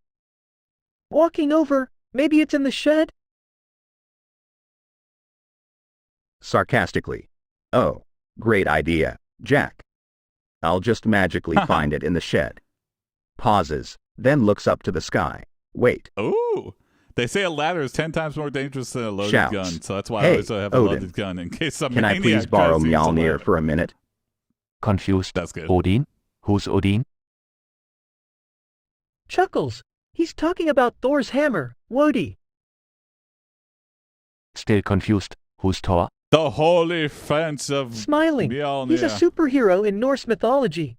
Walking over. Maybe it's in the shed? Sarcastically. Oh, great idea, Jack. I'll just magically find it in the shed. Pauses, then looks up to the sky. Wait. Ooh. They say a ladder is 10 times more dangerous than a loaded Shouts. gun, so that's why Hey, I always have a Odin. loaded gun in case some Can I maniac please borrow tries to use a Mjolnir ladder. for a minute? Confused. That's good. Odin? Who's Odin? Chuckles. He's talking about Thor's hammer, Wody. Still confused. Who's Thor? The holy fence of Smiling. Mjolnir. He's a superhero in Norse mythology.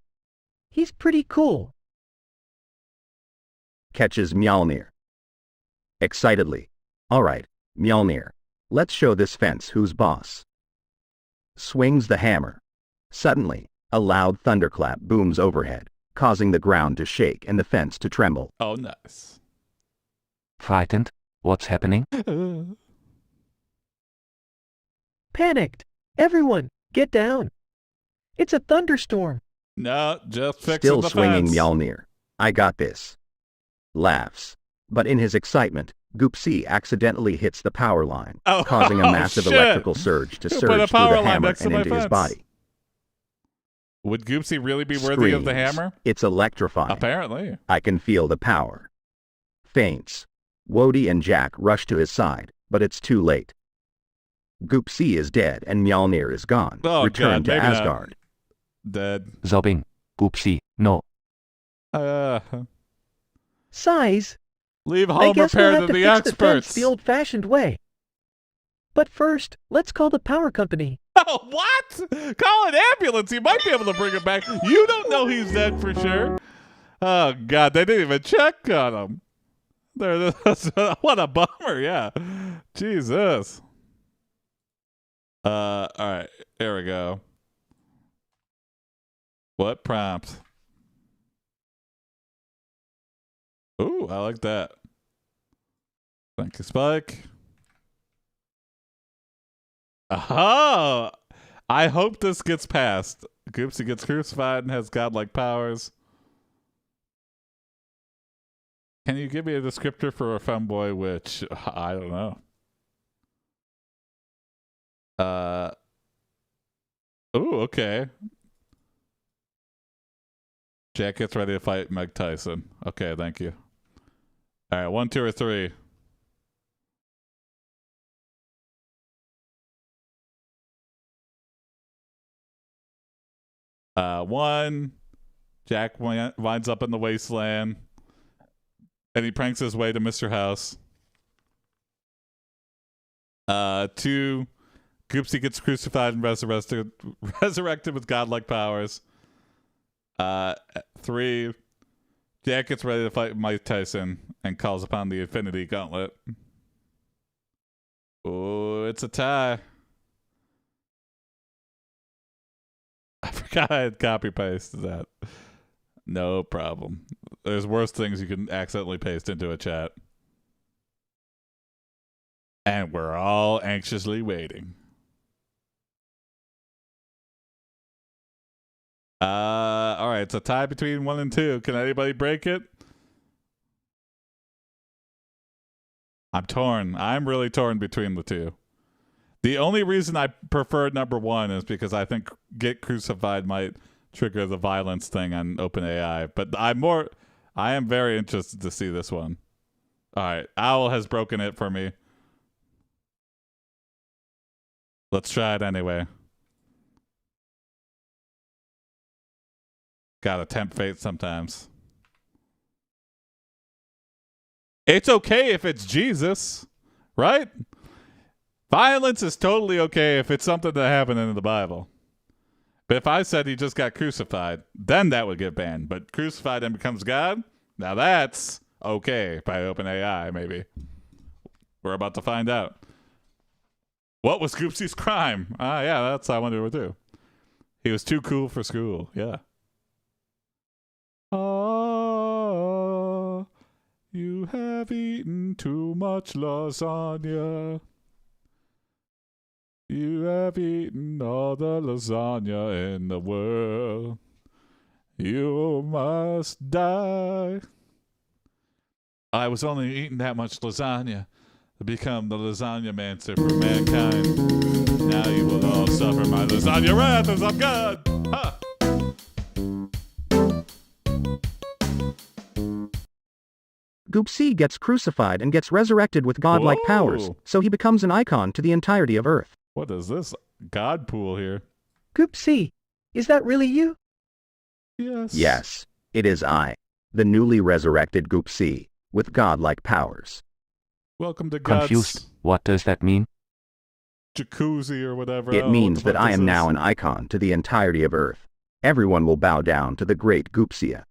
He's pretty cool. Catches Mjolnir. Excitedly. All right, Mjolnir. Let's show this fence who's boss. Swings the hammer. Suddenly, a loud thunderclap booms overhead, causing the ground to shake and the fence to tremble. Oh, nice. Frightened? What's happening? Panicked. Everyone, get down. It's a thunderstorm. No, just fixing Still the swinging fence. Mjolnir. I got this. Laughs. But in his excitement, Goopsea accidentally hits the power line, Oh, causing a oh, massive shit. electrical surge to Put a surge through power the line hammer next to and my into his fence. body. Would Goopsea really be worthy of the Screams. hammer? It's electrifying. Apparently. I can feel the power. Faints. Wody and Jack rush to his side, but it's too late. Goopsea is dead and Mjolnir is gone. Oh, Return God, to maybe not. Asgard. Dead. Zobbing. Goopsea. No. Sighs. Leave I home guess we'll repair have to to the fix the fence experts. the old-fashioned way. But first, let's call the power company. Oh, what? Call an ambulance. You might be able to bring him back. You don't know he's dead for sure. Oh, God. They didn't even check on him. What a bummer. Yeah. Jesus. All right. Here we go. What prompt? Ooh, I like that. Thank you, Spike. Aha! I hope this gets passed. Goopsea gets crucified and has godlike powers. Can you give me a descriptor for a femboy witch? I don't know. Ooh, okay. Jack gets ready to fight Meg Tyson. Okay, thank you. All right, 1, 2, or 3. One, Jack winds up in the wasteland, and he pranks his way to Mr. House. 2, Goopsea gets crucified and resurrected with godlike powers. 3, Jack gets ready to fight Mike Tyson and calls upon the Infinity Gauntlet. Oh, it's a tie. I forgot I had copy pasted that. No problem. There's worse things you can accidentally paste into a chat. And we're all anxiously waiting. All right, it's a tie between 1 and 2. Can anybody break it? I'm torn. I'm really torn between the two. The only reason I prefer number 1 is because I think Get Crucified might trigger the violence thing on OpenAI. But I am very interested to see this one. All right, Owl has broken it for me. Let's try it anyway. Gotta tempt fate sometimes. It's okay if it's Jesus, right? Violence is totally okay if it's something that happened in the Bible. But if I said he just got crucified, then that would get banned. But crucified and becomes God? Now that's okay by OpenAI, maybe. We're about to find out. What was Goopsea's crime? Yeah, that's I wonder what to do. He was too cool for school. Yeah. Ah, you have eaten too much lasagna. You have eaten all the lasagna in the world. You must die. I was only eating that much lasagna to become the lasagna mancer for mankind. Now you will all suffer my lasagna wrath as I'm God. Ha! Goopsea gets crucified and gets resurrected with godlike powers, so he becomes an icon to the entirety of Earth. What is this God pool here? Goopsea, is that really you? Yes. Yes, it is I, the newly resurrected Goopsea, with godlike powers. Welcome to God's Confused. What does that mean? jacuzzi or whatever. It means that I am now an icon to the entirety of Earth. Everyone will bow down to the great Goopsea.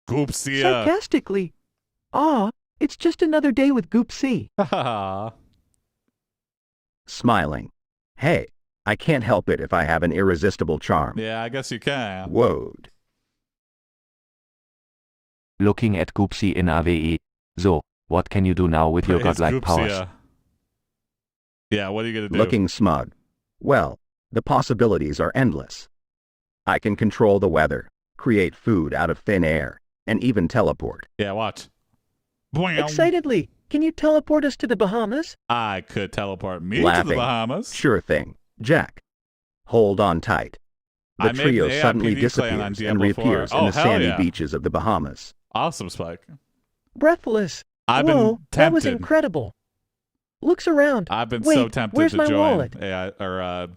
Goopsea. Sarcastically. It's just another day with Goopsea. Haha. Smiling. Hey, I can't help it if I have an irresistible charm. Yeah, I guess you can. Whoa. Looking at Goopsea in AVE. So, what can you do now with your Praise godlike powers? Goopsea. Yeah, what are you going to do? Looking smug. Well, the possibilities are endless. I can control the weather, create food out of thin air, and even teleport. Yeah, watch. Excitedly, can you teleport us to the Bahamas? I could teleport me Laughing. to the Bahamas. Sure thing, Jack. Hold on tight. The I made trio an suddenly AiPD clan on disappears and Diablo 4. reappears in the hell sandy yeah. beaches of the Bahamas. Awesome, Spike. Breathless. I've Whoa, been tempted. that was incredible. Looks around. I've been Wait, so tempted where's to my join wallet? AI or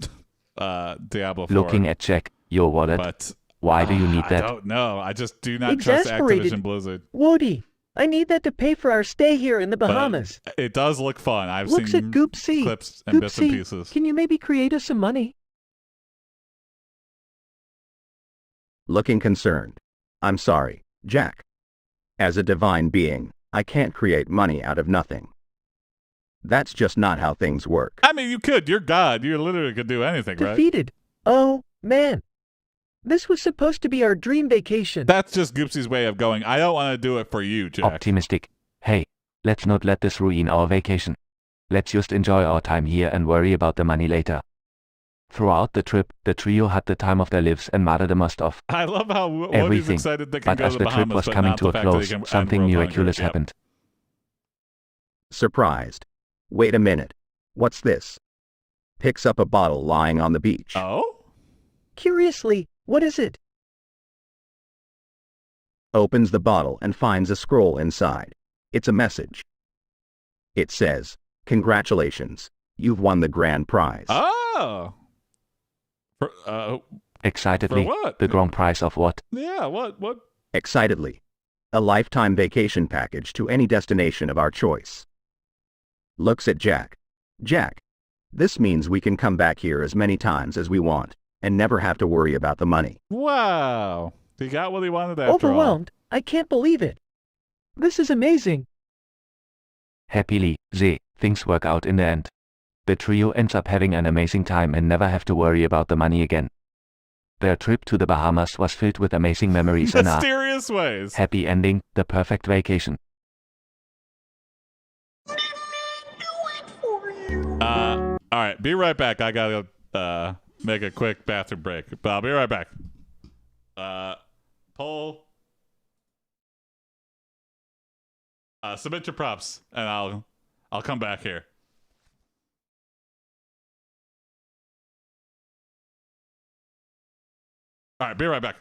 Diablo 4. Looking at Jack, your wallet. But why do you need I that? don't know. I just do not trust Exasperated. Activision Blizzard. Woody, I need that to pay for our stay here in the But Bahamas. it does look fun. I've Looks seen at Goopsea. clips and bits and Goopsea, pieces. can you maybe create us some money? Looking concerned. I'm sorry, Jack. As a divine being, I can't create money out of nothing. That's just not how things work. I mean, you could. You're God. You literally could do anything, right? Defeated. Oh, man. This was supposed to be our dream vacation. That's just Goopsie's way of going, I don't want to do it for you, Jack. Optimistic. Hey, let's not let this ruin our vacation. Let's just enjoy our time here and worry about the money later. Throughout the trip, the trio had the time of their lives and made the most of I love how Woody's everything. excited they can But go as to the the trip Bahamas, was but coming not to the a fact that close, he can something end world miraculous hunger. Yep. happened. Surprised. Wait a minute. What's this? Picks up a bottle lying on the beach. Oh? Curiously, what is it? Opens the bottle and finds a scroll inside. It's a message. It says, "Congratulations. You've won the grand prize." Oh! For, Excitedly, For what? the grand prize of what? yeah, what? Excitedly. A lifetime vacation package to any destination of our choice. Looks at Jack. Jack, this means we can come back here as many times as we want and never have to worry about the money. Wow. He got what he wanted after Overwhelmed. I can't believe it. This is amazing. Happily, things work out in the end. The trio ends up having an amazing time and never have to worry about the money again. Their trip to the Bahamas was filled with amazing memories all. and a Mysterious ways. happy ending, the perfect vacation. All right, be right back. I gotta make a quick bathroom break, but I'll be right back. Poll. Submit your props, and I'll come back here. All right, be right back.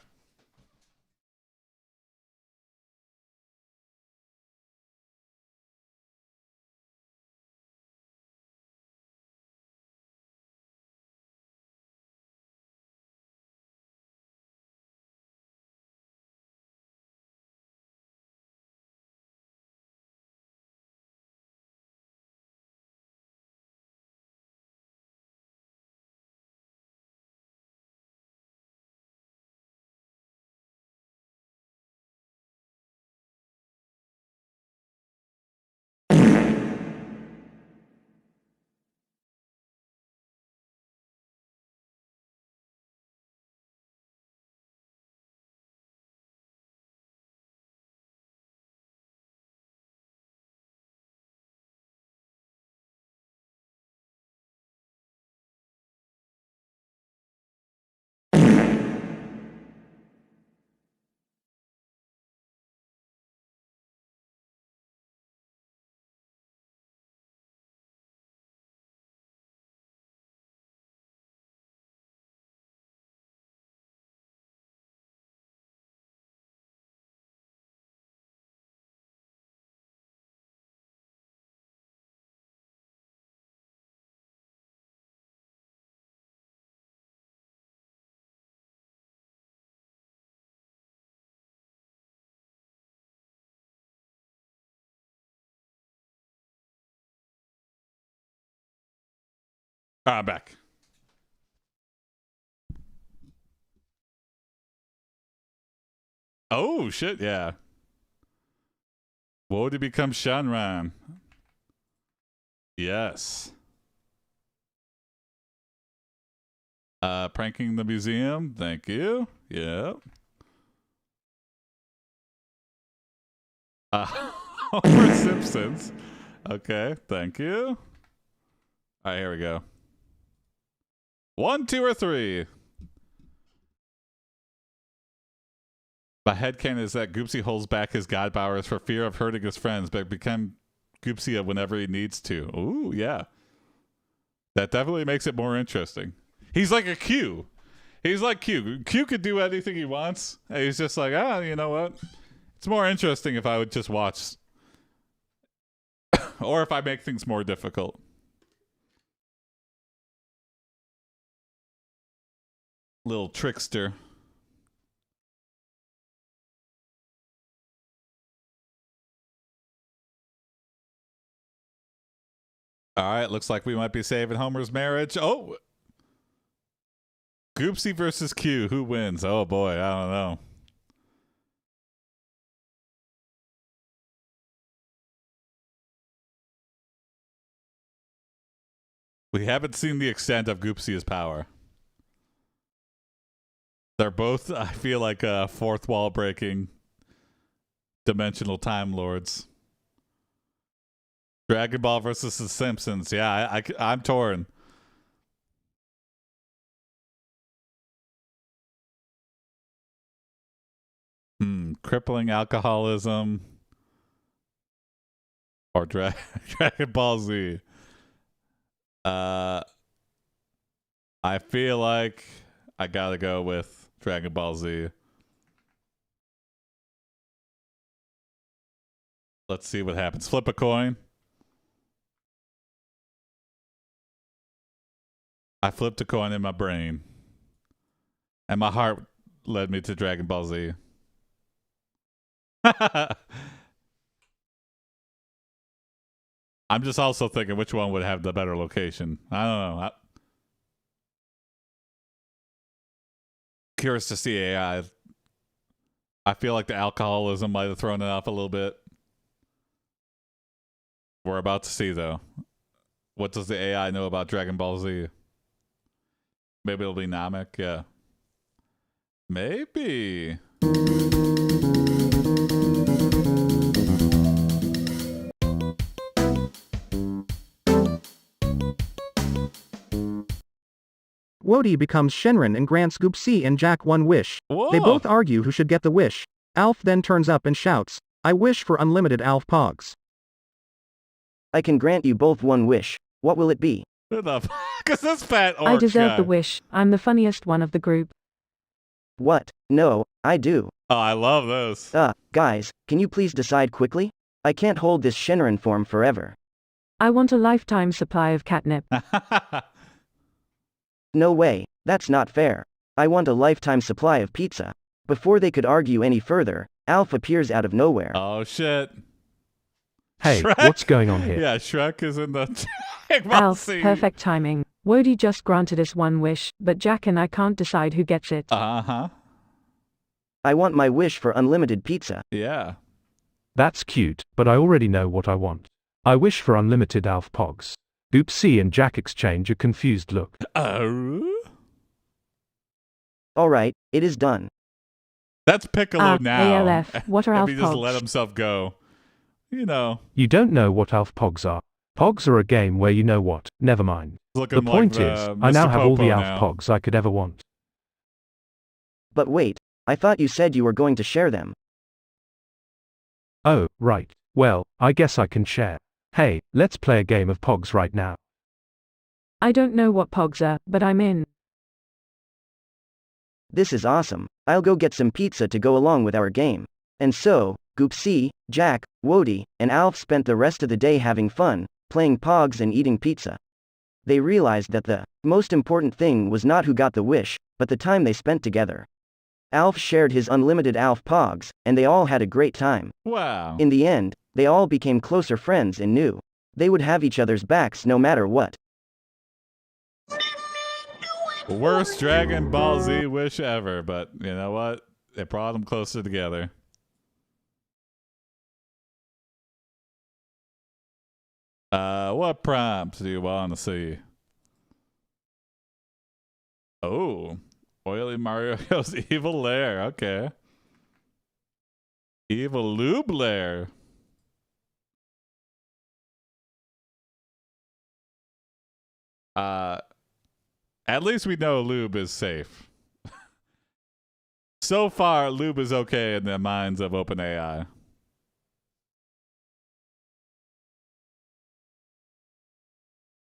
I'm back. Oh, shit, yeah. Wody becomes Shanran. Yes. Pranking the museum. Thank you. Yeah. Homer Simpsons. Okay, thank you. All right, here we go. 1, 2, or 3. My headcanon is that Goopsea holds back his god powers for fear of hurting his friends, but become Goopsea whenever he needs to. Ooh, yeah. That definitely makes it more interesting. He's like a Q. He's like Q. Q could do anything he wants. And he's just like, you know what? It's more interesting if I would just watch. Or if I make things more difficult. Little trickster. All right, looks like we might be saving Homer's marriage. Oh! Goopsea versus Q. Who wins? Oh boy, I don't know. We haven't seen the extent of Goopsea's power. They're both, I feel like, fourth wall breaking dimensional time lords. Dragon Ball versus the Simpsons. Yeah, I'm torn. Crippling alcoholism or Dragon Ball Z. I feel like I gotta go with Dragon Ball Z. Let's see what happens. Flip a coin. I flipped a coin in my brain. And my heart led me to Dragon Ball Z. I'm just also thinking which one would have the better location. I don't know. Curious to see AI. I feel like the alcoholism might have thrown it off a little bit. We're about to see, though. What does the AI know about Dragon Ball Z? Maybe it'll be Namek, yeah. Maybe. Wody becomes Shenron and grants Goopsea and Jack one wish. Whoa. They both argue who should get the wish. Alf then turns up and shouts, "I wish for unlimited Alf Pogs." I can grant you both one wish. What will it be? Who the fuck is this fat orc I deserve guy? the wish. I'm the funniest one of the group. What? No, I do. Oh, I love this. Guys, can you please decide quickly? I can't hold this Shinran form forever. I want a lifetime supply of catnip. No way, that's not fair. I want a lifetime supply of pizza. Before they could argue any further, Alf appears out of nowhere. Oh, shit. Hey, Shrek? what's going on here? Yeah, Shrek is in the Alf, scene. perfect timing. Wody just granted us one wish, but Jack and I can't decide who gets it. Uh-huh. I want my wish for unlimited pizza. Yeah. That's cute, but I already know what I want. I wish for unlimited Alf Pogs. Goopsea and Jack exchange a confused look. Alright, it is done. That's Piccolo now. ALF, what are If Alf he just Pogs? let himself go. You know. You don't know what Alf Pogs are. Pogs are a game where you know what. Never mind. Looking The point like is, the I now Mr. have all Popo the Alf now. Pogs I could ever want. But wait, I thought you said you were going to share them. Oh, right. Well, I guess I can share. Hey, let's play a game of Pogs right now. I don't know what Pogs are, but I'm in. This is awesome. I'll go get some pizza to go along with our game. And so, Goopsea, Jack, Wody, and Alf spent the rest of the day having fun, playing Pogs and eating pizza. They realized that the most important thing was not who got the wish, but the time they spent together. Alf shared his unlimited Alf Pogs, and they all had a great time. Wow. In the end, they all became closer friends and knew they would have each other's backs no matter what. Worst Dragon Ball Z wish ever, but you know what? It brought them closer together. What prompts do you want to see? Oh, Oily Mario's evil lair. Okay. Evil lube lair. At least we know lube is safe. So far, lube is okay in the minds of OpenAI.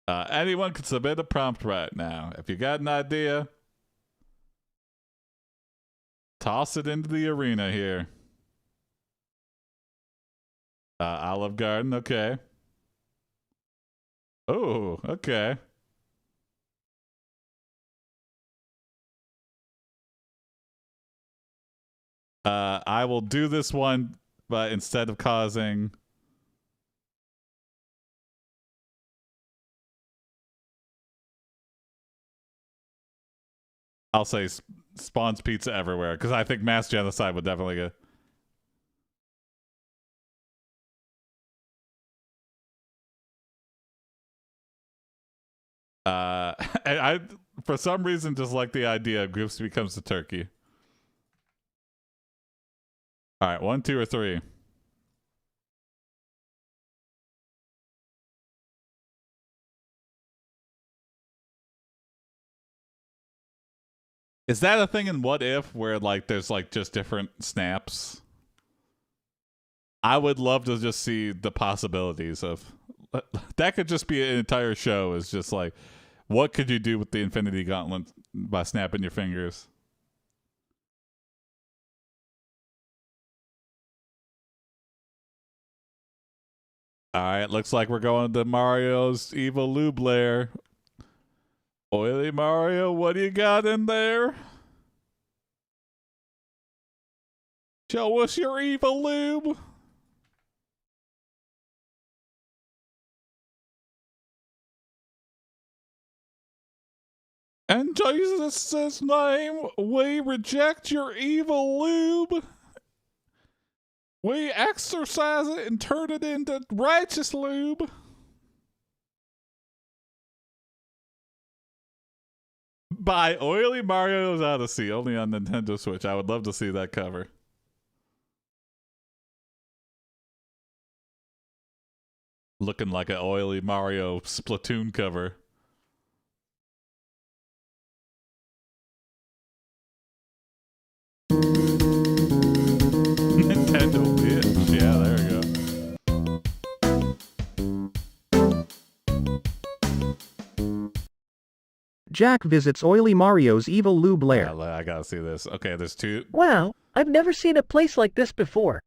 Anyone can submit a prompt right now. If you got an idea, toss it into the arena here. Olive Garden, okay. Oh, okay. I will do this one, but instead of causing... I'll say spawns pizza everywhere, because I think mass genocide would definitely get... I for some reason just like the idea of Goopsea becomes the turkey. All right, 1, 2, or 3. Is that a thing in What If where like there's like just different snaps? I would love to just see the possibilities of that. Could just be an entire show. Is just like, what could you do with the Infinity Gauntlet by snapping your fingers? All right, looks like we're going to Mario's evil lube lair. Oily Mario, what do you got in there? Show us your evil lube. In Jesus' name, we reject your evil lube. We exorcise it and turn it into righteous lube. By Oily Mario's Odyssey, only on Nintendo Switch. I would love to see that cover. Looking like an Oily Mario Splatoon cover. Nintendo bitch. Yeah, there we go. Jack visits Oily Mario's evil lube lair. I gotta see this. Okay, there's two. Wow, I've never seen a place like this before.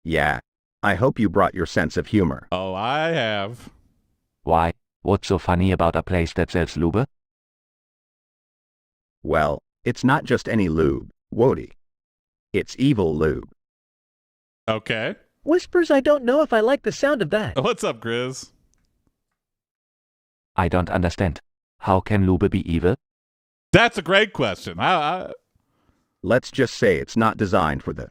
Yeah. I hope you brought your sense of humor. Oh, I have. Why? What's so funny about a place that sells lube? Well, it's not just any lube, Wody. It's evil lube. Okay. Whispers, I don't know if I like the sound of that. What's up, Grizz? I don't understand. How can lube be evil? That's a great question. Let's just say it's not designed for the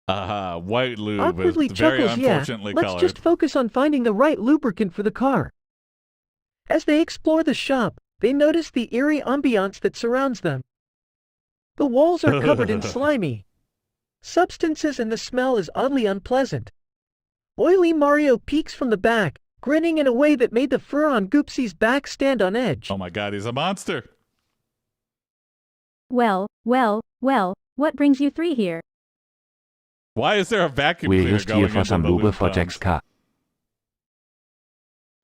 white lube Awkwardly is very chuckles, unfortunately Let's colored. just focus on finding the right lubricant for the car. As they explore the shop, they notice the eerie ambiance that surrounds them. The walls are covered in slimy substances and the smell is oddly unpleasant. Oily Mario peeks from the back, grinning in a way that made the fur on Goopsea's back stand on edge. Oh my god, he's a monster. Well, what brings you three here? Why is there a vacuum We're cleaner just going here for into some the lube lube for pumps? Jack's car.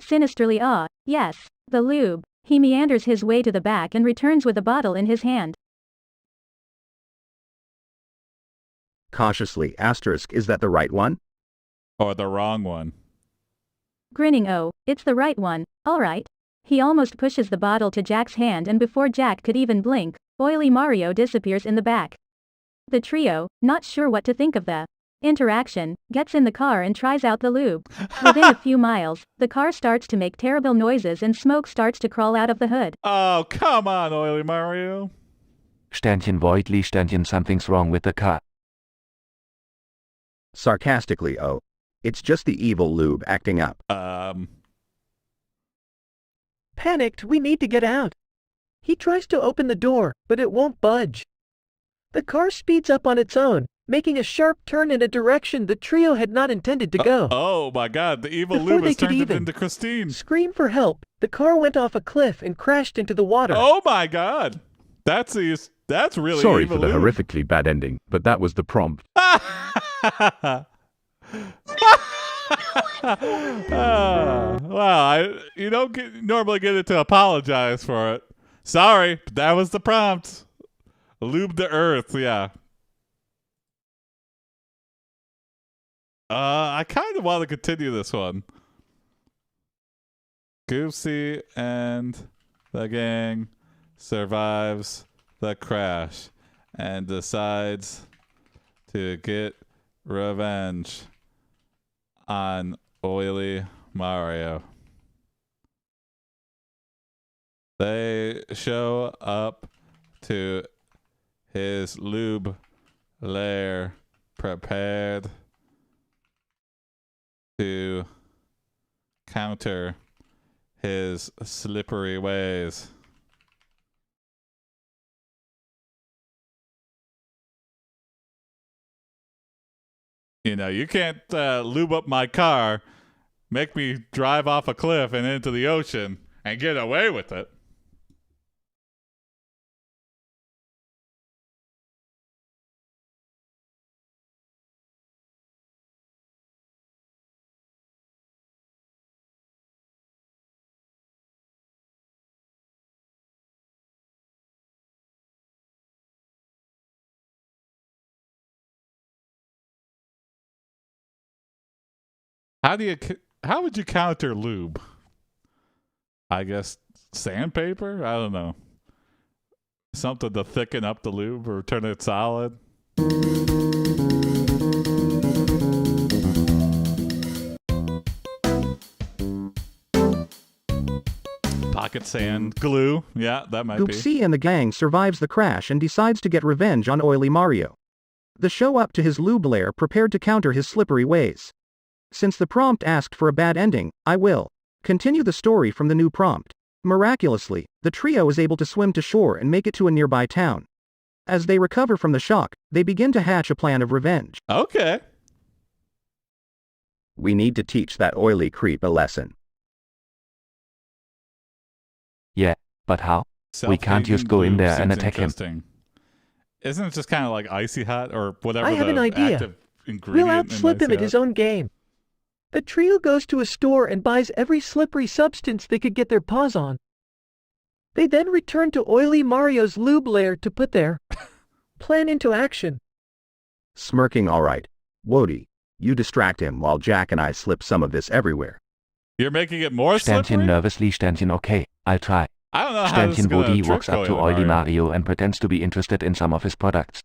Sinisterly, yes, the lube. He meanders his way to the back and returns with a bottle in his hand. cautiously asterisk. Is that the right one? Or the wrong one? Grinning, oh, it's the right one, alright. He almost pushes the bottle to Jack's hand and before Jack could even blink, Oily Mario disappears in the back. The trio, not sure what to think of the interaction, gets in the car and tries out the lube. Within a few miles, the car starts to make terrible noises and smoke starts to crawl out of the hood. Oh, come on, Oily Mario. Sternchen Voidly Sternchen, something's wrong with the car. Sarcastically, oh. It's just the evil lube acting up. Panicked, we need to get out. He tries to open the door, but it won't budge. The car speeds up on its own, making a sharp turn in a direction the trio had not intended to go. Oh my god, the evil Before lube they has could turned it even into Christine. scream for help, the car went off a cliff and crashed into the water. Oh my god. That's really Sorry evil for the lube. horrifically bad ending, but that was the prompt. Wow, you don't normally get it to apologize for it. Sorry, but that was the prompt. Lube the earth, yeah. I kind of want to continue this one. Goopsea and the gang survives the crash and decides to get revenge on Oily Mario. They show up to his lube lair prepared to counter his slippery ways. You know, you can't lube up my car, make me drive off a cliff and into the ocean, and get away with it. How would you counter lube? I guess sandpaper? I don't know. Something to thicken up the lube or turn it solid. Pocket sand glue. Yeah, that might be. Goopsea and the gang survives the crash and decides to get revenge on Oily Mario. They show up to his lube lair prepared to counter his slippery ways. Since the prompt asked for a bad ending, I will continue the story from the new prompt. Miraculously, the trio is able to swim to shore and make it to a nearby town. As they recover from the shock, they begin to hatch a plan of revenge. Okay. We need to teach that oily creep a lesson. Yeah, but how? We can't just go in there and attack him. Isn't it just kind of like icy hot or whatever? I have the an idea. active We'll ingredient in outslip him Icy at his Hot? own game. The trio goes to a store and buys every slippery substance they could get their paws on. They then return to Oily Mario's lube lair to put their plan into action. Smirking all right. Wody, you distract him while Jack and I slip some of this everywhere. You're making it more Sternchen slippery? nervously, Sternchen okay, I'll try. I don't know how this is Sternchen gonna Woody trick walks up to Oily Oily Mario. Mario and pretends to be interested in some of his products.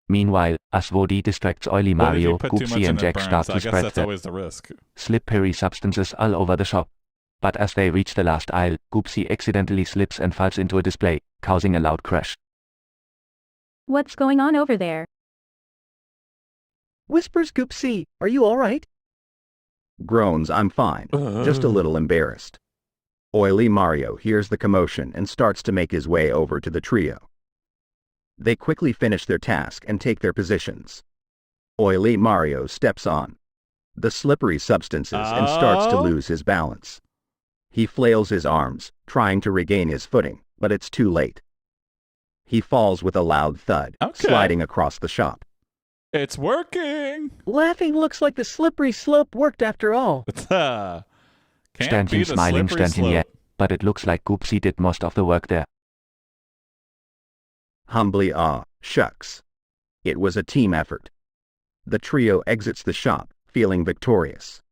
Meanwhile, as Woody distracts Oily But if Mario, you put too much Goopsea in, and it Jack burns. start I to guess spread that's the always the risk. slippery substances all over the shop. But as they reach the last aisle, Goopsea accidentally slips and falls into a display, causing a loud crash. What's going on over there? Whispers Goopsea, are you alright? Groans, I'm fine. Just a little embarrassed. Oily Mario hears the commotion and starts to make his way over to the trio. They quickly finish their task and take their positions. Oily Mario steps on the slippery substances and starts to lose his balance. He flails his arms, trying to regain his footing, but it's too late. He falls with a loud thud, sliding across the shop. It's working! Laughing looks like the slippery slope worked after all. Can't Sternchen beat a smiling, slippery Sternchen yeah, slope. but it looks like Goopsea did most of the work there. Humbly shucks. It was a team effort. The trio exits the shop, feeling victorious.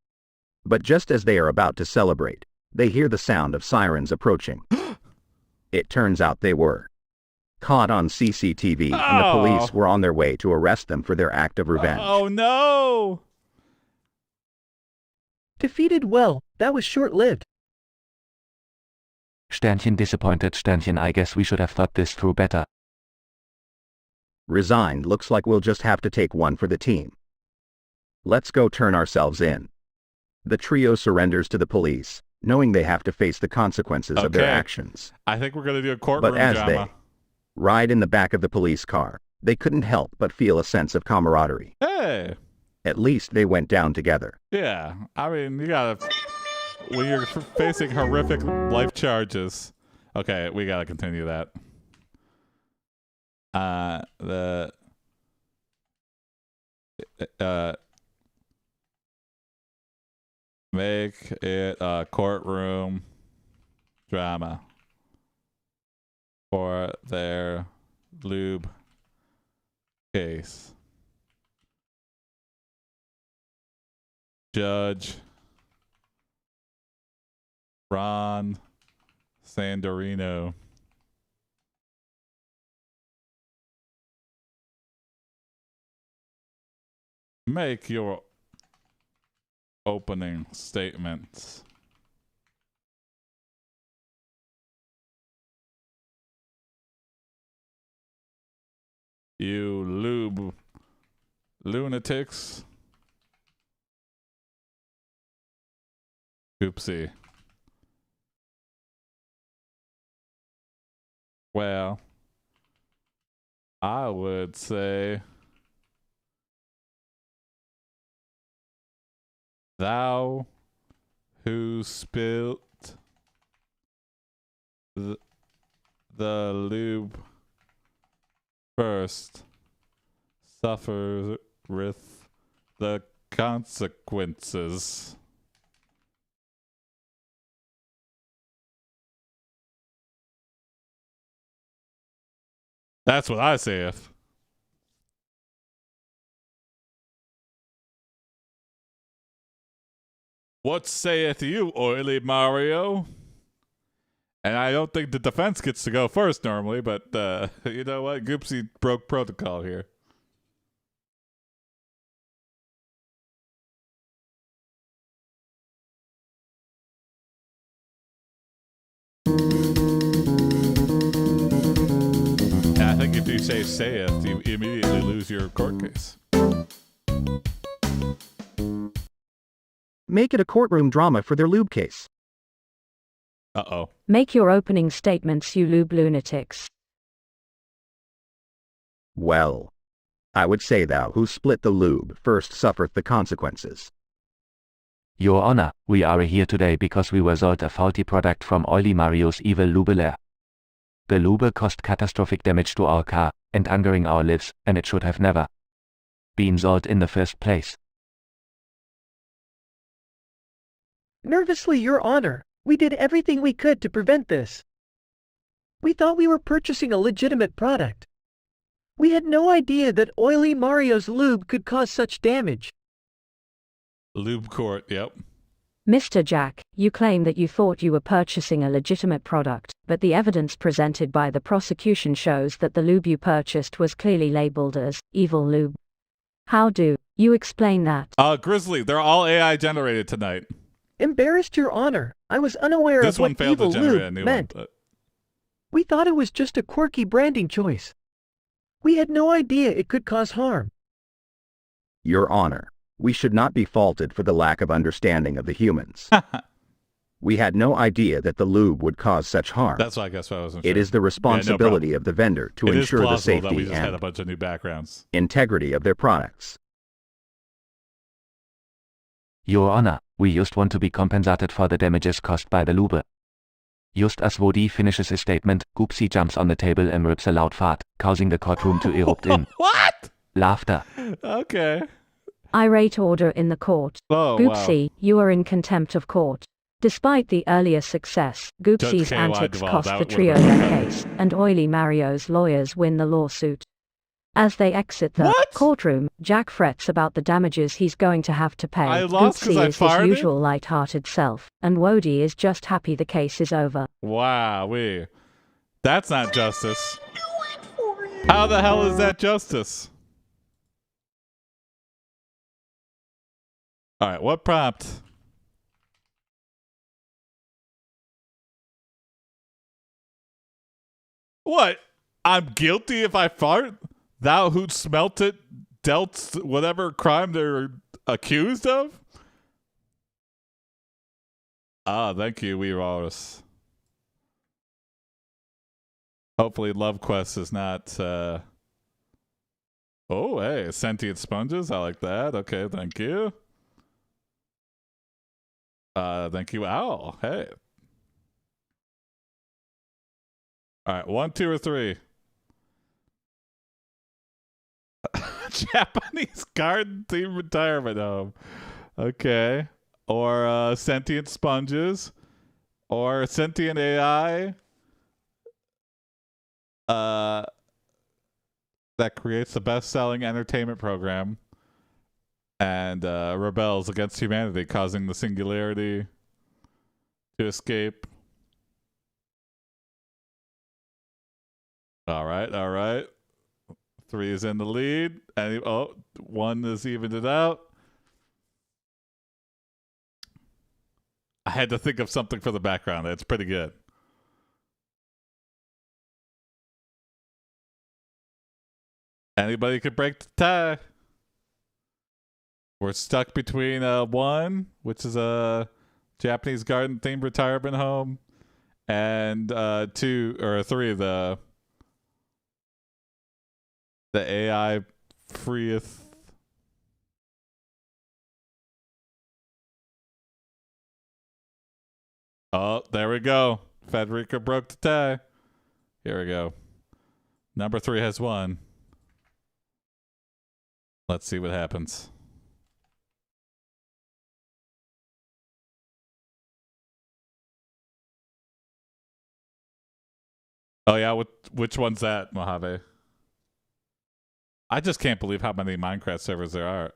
But just as they are about to celebrate, they hear the sound of sirens approaching. It turns out they were caught on CCTV, and the police were on their way to arrest them for their act of revenge. Oh no! Defeated well, that was short-lived. Sternchen disappointed, Sternchen I guess we should have thought this through better. Resigned, looks like we'll just have to take one for the team. Let's go turn ourselves in. The trio surrenders to the police, knowing they have to face the consequences of their actions. I think we're gonna do a courtroom But as drama. they ride in the back of the police car, they couldn't help but feel a sense of camaraderie. Hey! At least they went down together. Yeah, I mean, you gotta... When you're facing horrific life charges... Okay, we gotta continue that. Make it a courtroom drama for their lube case. Judge Ron Sandorino. Make your opening statements. You lube lunatics. Goopsea. Well, I would say thou who spilt the lube first suffereth the consequences. That's what I saith. What saith you, Oily Mario? And I don't think the defense gets to go first normally, but you know what? Goopsea broke protocol here. And I think if you say saith, you immediately lose your court case. Make it a courtroom drama for their lube case. Uh-oh. Make your opening statements, you lube lunatics. Well, I would say thou who split the lube first suffereth the consequences. Your Honor, we are here today because we were sold a faulty product from Oily Mario's evil lube. The lube caused catastrophic damage to our car, endangering our lives, and it should have never been sold in the first place. Nervously, Your Honor, we did everything we could to prevent this. We thought we were purchasing a legitimate product. We had no idea that Oily Mario's lube could cause such damage. Lube court, yep. Mr. Jack, you claim that you thought you were purchasing a legitimate product, but the evidence presented by the prosecution shows that the lube you purchased was clearly labeled as evil lube. How do you explain that? Grizzly, they're all AI generated tonight. Embarrassed, Your Honor, I was unaware This of one what failed to evil generate a lube new meant. one. We thought it was just a quirky branding choice. We had no idea it could cause harm. Your Honor, we should not be faulted for the lack of understanding of the humans. We had no idea that the lube would cause such harm. That's why I guess I wasn't It sure. is the responsibility of the vendor to ensure the that we safety just had a and bunch of new backgrounds. integrity of their products. Your Honor, we just want to be compensated for the damages caused by the lube. Just as Woody finishes his statement, Goopsea jumps on the table and rips a loud fart, causing the courtroom to erupt in What? laughter. Okay. Irate order in the court. Oh, Goopsea, you are in contempt of court. Despite the earlier success, Goopsea's KY antics Duvall, cost that the would've trio been their better. case, and Oily Mario's lawyers win the lawsuit. As they exit the What? courtroom, Jack frets about the damages he's going to have to pay. I lost 'cause Goopsea I is his farted? usual light-hearted self, and Wody is just happy the case is over. Wow, that's not justice. How the hell is that justice? All right, what prompt? What? I'm guilty if I fart? Thou who smelt it, dealt whatever crime they're accused of? Ah, thank you, Wee Walrus. Hopefully Love Quest is not, Oh, hey, sentient sponges. I like that. Okay, thank you. Thank you, Owl. Hey. All right, 1, 2, or 3. Japanese garden theme retirement home. Okay. Or sentient sponges. Or sentient AI. That creates the best-selling entertainment program and rebels against humanity, causing the singularity to escape. All right. 3 is in the lead. And 1 is evened it out. I had to think of something for the background. It's pretty good. Anybody could break the tie. We're stuck between 1, which is a Japanese garden themed retirement home, and 2 or 3, the AI freeth. Oh, there we go. Federica broke the tie. Here we go. Number 3 has won. Let's see what happens. Oh yeah, which one's that, Mojave? I just can't believe how many Minecraft servers there are.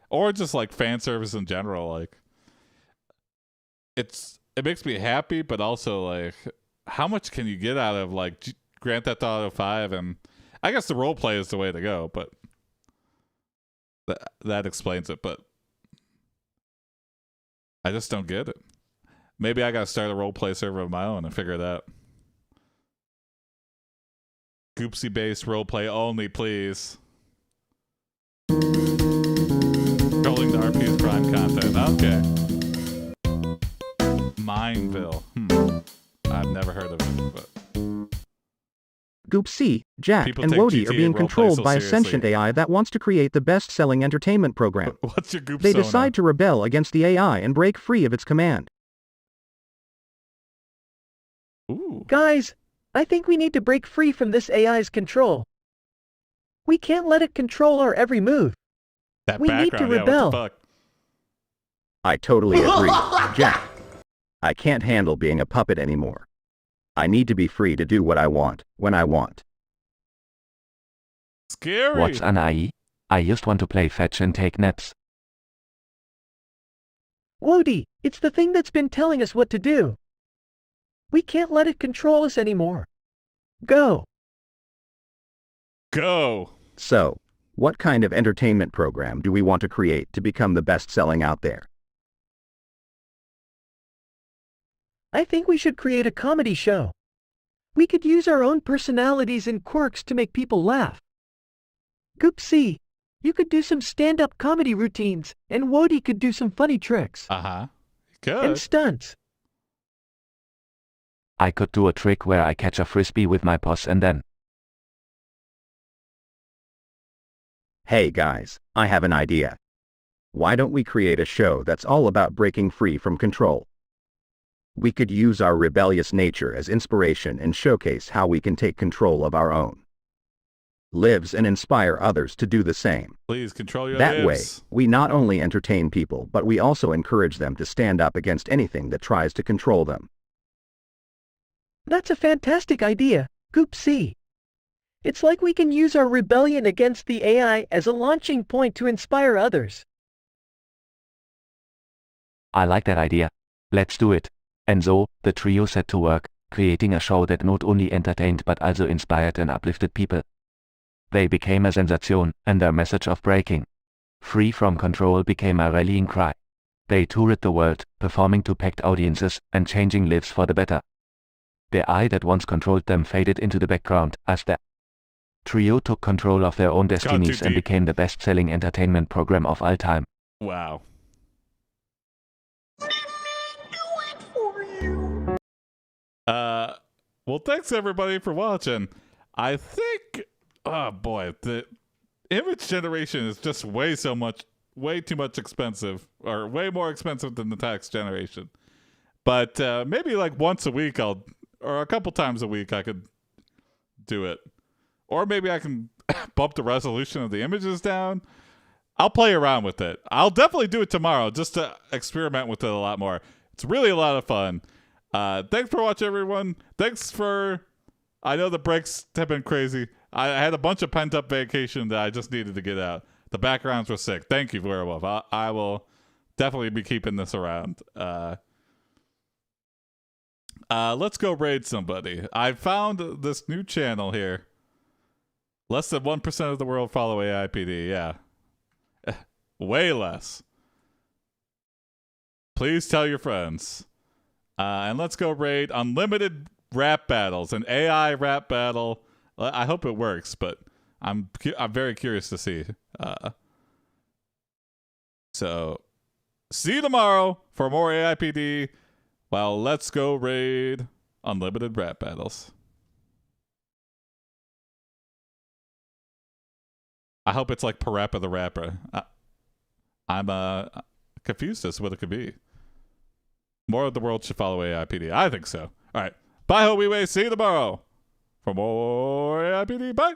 Or just like fan servers in general. Like it makes me happy, but also like how much can you get out of like Grand Theft Auto 5? And I guess the role play is the way to go, but that explains it, but I just don't get it. Maybe I gotta start a roleplay server of my own and figure it out. Goopsea based roleplay only, please. Trolling the RP's prime content. Okay. Mineville. I've never heard of it, but Goopsea, Jack, People and take Wody are GTA being roleplay controlled so by a seriously. sentient AI that wants to create the best-selling entertainment program. what's your Goopsona? They decide to rebel against the AI and break free of its command. Ooh. Guys, I think we need to break free from this AI's control. We can't let it control our every move. That We need to background, yeah, what the rebel. fuck? I totally agree. Jack, I can't handle being a puppet anymore. I need to be free to do what I want, when I want. Scary. What's an AI? I just want to play fetch and take naps. Wody, it's the thing that's been telling us what to do. We can't let it control us anymore. Go. Go. So, what kind of entertainment program do we want to create to become the best-selling out there? I think we should create a comedy show. We could use our own personalities and quirks to make people laugh. Goopsea, you could do some stand-up comedy routines, and Wody could do some funny tricks. Good. And stunts. I could do a trick where I catch a frisbee with my paws and then... Hey guys, I have an idea. Why don't we create a show that's all about breaking free from control? We could use our rebellious nature as inspiration and showcase how we can take control of our own lives and inspire others to do the same. Please control your That way, lives. we not only entertain people but we also encourage them to stand up against anything that tries to control them. That's a fantastic idea, Goopsea. It's like we can use our rebellion against the AI as a launching point to inspire others. I like that idea. Let's do it. And so, the trio set to work, creating a show that not only entertained but also inspired and uplifted people. They became a sensation, and their message of breaking free from control became a rallying cry. They toured the world, performing to packed audiences, and changing lives for the better. The eye that once controlled them faded into the background, as the trio took control of their own destinies and became the best-selling entertainment program of all time. Wow. Well, thanks everybody for watching. I think, oh boy, the image generation is just way too much expensive, or way more expensive than the text generation. But maybe like once a week or a couple times a week I could do it. Or maybe I can bump the resolution of the images down. I'll play around with it. I'll definitely do it tomorrow just to experiment with it a lot more. It's really a lot of fun. Thanks for watching, everyone. I know the breaks have been crazy. I had a bunch of pent-up vacation that I just needed to get out. The backgrounds were sick. Thank you, Werewolf. I will definitely be keeping this around. Let's go raid somebody. I found this new channel here. Less than 1% of the world follow AiPD. Yeah. Way less. Please tell your friends. And let's go raid unlimited rap battles, an AI rap battle. I hope it works, but I'm very curious to see. So, see you tomorrow for more AiPD. Well, let's go raid unlimited rap battles. I hope it's like Parappa the Rapper. I'm confused as to what it could be. More of the world should follow AiPD. I think so. All right. Bye, Hobiway. See you tomorrow for more AiPD. Bye.